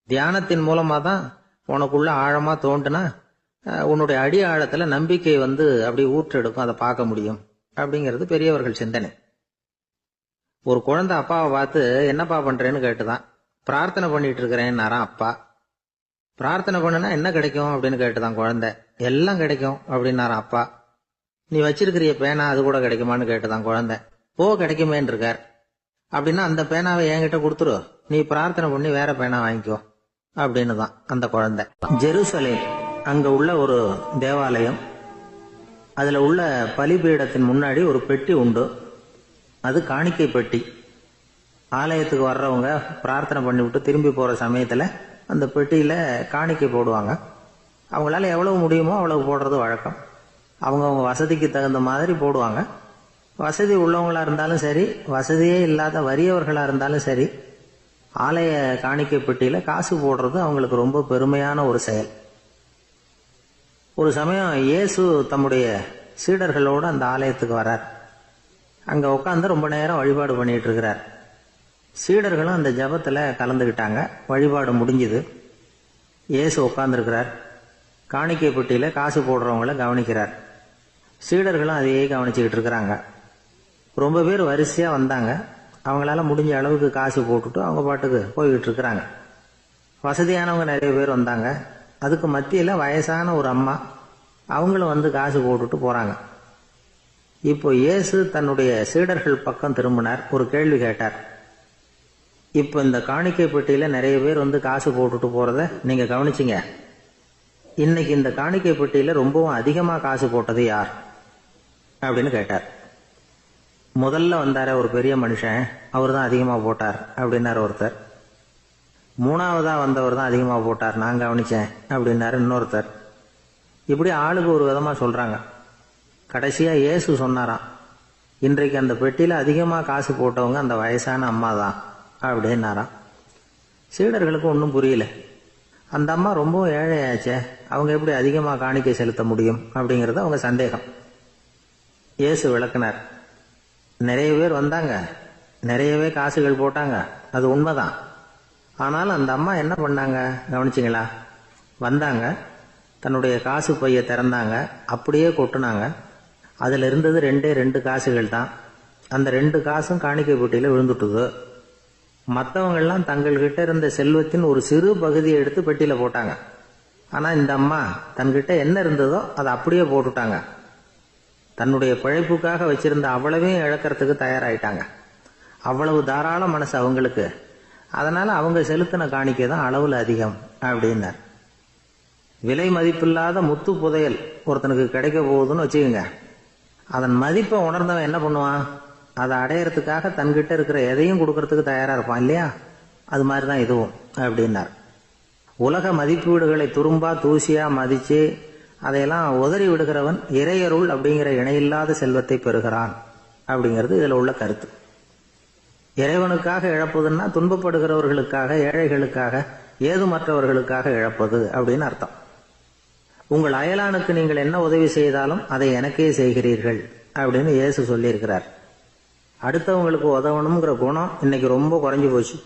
தியானத்தின் மூலமா தான் உனக்குள்ள ஆழமா தோண்டுனா உன்னுடைய அடி ஆழத்துல நம்பிக்கை அப்படி ஊற்றெடுக்கும், அதை பார்க்க முடியும் அப்படிங்கிறது பெரியவர்கள் சிந்தனை. ஒரு குழந்தை அப்பாவை பார்த்து என்னப்பா பண்றேன்னு கேட்டுதான். பிரார்த்தனை பண்ணிட்டு இருக்கிறேன்னாராம் அப்பா. பிரார்த்தனை பண்ணுனா என்ன கிடைக்கும் அப்படின்னு கேட்டுதான் குழந்தை. எல்லாம் கிடைக்கும் அப்படின்னாராம் அப்பா. நீ வச்சிருக்கிறிய பேனா அது கூட கிடைக்குமான்னு கேட்டுதான் குழந்தை. கிடைக்குமேன்னு இருக்கார். அப்படின்னா அந்த பேனாவை என்கிட்ட கொடுத்துரு, நீ பிரார்த்தனை பண்ணி வேற பேனா வாங்கிக்கோ அப்படின்னு தான் அந்த குழந்தை. ஜெருசலேம் அங்க உள்ள ஒரு தேவாலயம், அதுல உள்ள பலிபீடத்தின் முன்னாடி ஒரு பெட்டி உண்டு. அது காணிக்கை பெட்டி. ஆலயத்துக்கு வர்றவங்க பிரார்த்தனை பண்ணிவிட்டு திரும்பி போற சமயத்துல அந்த பெட்டியில காணிக்கை போடுவாங்க. அவங்களால எவ்வளவு முடியுமோ அவ்வளவு போடுறது வழக்கம். அவங்க வசதிக்கு தகுந்த மாதிரி போடுவாங்க. வசதி உள்ளவங்களா இருந்தாலும் சரி, வசதியே இல்லாத வறியவர்களா இருந்தாலும் சரி, ஆலய காணிக்கை பெட்டியில காசு போடுறது அவங்களுக்கு ரொம்ப பெருமையான ஒரு செயல். ஒரு சமயம் இயேசு தம்முடைய சீடர்களோடு அந்த ஆலயத்துக்கு வர்றார். அங்க உட்காந்து ரொம்ப நேரம் வழிபாடு பண்ணிட்டு இருக்கிறார். சீடர்களும் அந்த ஜபத்துல கலந்துக்கிட்டாங்க. வழிபாடு முடிஞ்சுது. இயேசு உட்கார்ந்துருக்கிறார். காணிக்கை பெட்டியில காசு போடுறவங்கள கவனிக்கிறார். சீடர்களும் அதையே கவனிச்சுக்கிட்டு இருக்கிறாங்க. ரொம்ப பேர் வரிசையா வந்தாங்க. அவங்களால முடிஞ்ச அளவுக்கு காசு போட்டுட்டு அவங்க பாட்டுக்கு போய்கிட்டு இருக்கிறாங்க. வசதியானவங்க நிறைய பேர் வந்தாங்க. அதுக்கு மத்தியில வயசான ஒரு அம்மா, அவங்களும் வந்து காசு போட்டுட்டு போறாங்க. இப்போ இயேசு தன்னுடைய சீடர்கள் பக்கம் திரும்பினார். ஒரு கேள்வி கேட்டார். இப்போ இந்த காணிக்கை பெட்டியில நிறைய பேர் வந்து காசு போட்டுட்டு போறத நீங்க கவனிச்சிங்க. இன்னைக்கு இந்த காணிக்கை பெட்டியில ரொம்பவும் அதிகமா காசு போட்டது யார் அப்படின்னு கேட்டார். முதல்ல வந்தார ஒரு பெரிய மனுஷன், அவர் தான் அதிகமா போட்டார் அப்படின்னாரு ஒருத்தர். மூணாவதா வந்தவர் தான் அதிகமா போட்டார், நான் கவனிச்சேன் அப்படின்னாரு இன்னொருத்தர். இப்படி ஆளுக்கு ஒரு விதமா சொல்றாங்க. கடைசியா இயேசு சொன்னாராம், இன்றைக்கு அந்த பெட்டியில அதிகமா காசு போட்டவங்க அந்த வயசான அம்மா தான் அப்படின்னாராம். சீடர்களுக்கு ஒன்றும் புரியல. அந்த அம்மா ரொம்ப ஏழையாச்சே, அவங்க எப்படி அதிகமா காணிக்கை செலுத்த முடியும் அப்படிங்கறது அவங்க சந்தேகம். இயேசு விளக்குனார். நிறைய பேர் வந்தாங்க, நிறையவே காசுகள் போட்டாங்க, அது உண்மைதான். ஆனாலும் அந்த அம்மா என்ன பண்ணாங்க கவனிச்சிங்களா? வந்தாங்க, தன்னுடைய காசு பைய திறந்தாங்க, அப்படியே கொட்டுனாங்க. அதுல இருந்தது 2 காசுகள் தான். அந்த 2 காசும் காணிக்கை பெட்டியில விழுந்துட்டுது. மற்றவங்கெல்லாம் தங்கள்கிட்ட இருந்த செல்வத்தின் ஒரு சிறு பகுதியை எடுத்து பெட்டியில போட்டாங்க. ஆனா இந்த அம்மா தன்கிட்ட என்ன இருந்ததோ அதை அப்படியே போட்டுட்டாங்க. தன்னுடைய பிழைப்புக்காக வச்சிருந்த அவ்வளவையும் இழக்கிறதுக்கு தயாராயிட்டாங்க. அவ்வளவு தாராள மனசு அவங்களுக்கு. அதனால அவங்க செலுத்தின காணிக்கை தான் அளவுல அதிகம் அப்படின்னார். விலை மதிப்பில்லாத முத்து புதையல் ஒருத்தனுக்கு கிடைக்க போகுதுன்னு வச்சுக்கோங்க. அதன் மதிப்பை உணர்ந்தவன் என்ன பண்ணுவான்? அதை அடையறதுக்காக தன்கிட்ட இருக்கிற எதையும் கொடுக்கறதுக்கு தயாரா இருப்பான் இல்லையா? அது மாதிரிதான் இதுவும் அப்படின்னார். உலக மதிப்பீடுகளை துரும்பா தூசியா மதிச்சு அதையெல்லாம் உதறி விடுகிறவன் இறையருள் அப்படிங்கிற இணையில்லாத செல்வத்தை பெறுகிறான் அப்படிங்கிறது இதுல உள்ள கருத்து. இறைவனுக்காக இழப்பதுன்னா துன்பப்படுகிறவர்களுக்காக, ஏழைகளுக்காக, ஏதுமற்றவர்களுக்காக இழப்பது அப்படின்னு அர்த்தம். உங்கள் அயலானுக்கு நீங்கள் என்ன உதவி செய்தாலும் அதை எனக்கே செய்கிறீர்கள் அப்படின்னு இயேசு சொல்லியிருக்கிறார். அடுத்தவங்களுக்கு உதவணுங்கிற குணம் இன்னைக்கு ரொம்ப குறைஞ்சு போச்சு.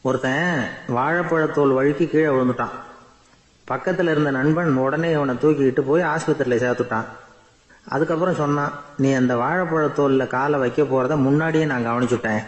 ஒருத்தன் வாழைப்பழத்தோல் வழுக்கி கீழே விழுந்துட்டான். பக்கத்துல இருந்த நண்பன் உடனே இவனை தூக்கிக்கிட்டு போய் ஆஸ்பத்திரியில சேர்த்துட்டான். அதுக்கப்புறம் சொன்னான், நீ அந்த வாழைப்பழத்தோல்ல காலை வைக்க போறத முன்னாடியே நான் கவனிச்சுட்டேன்.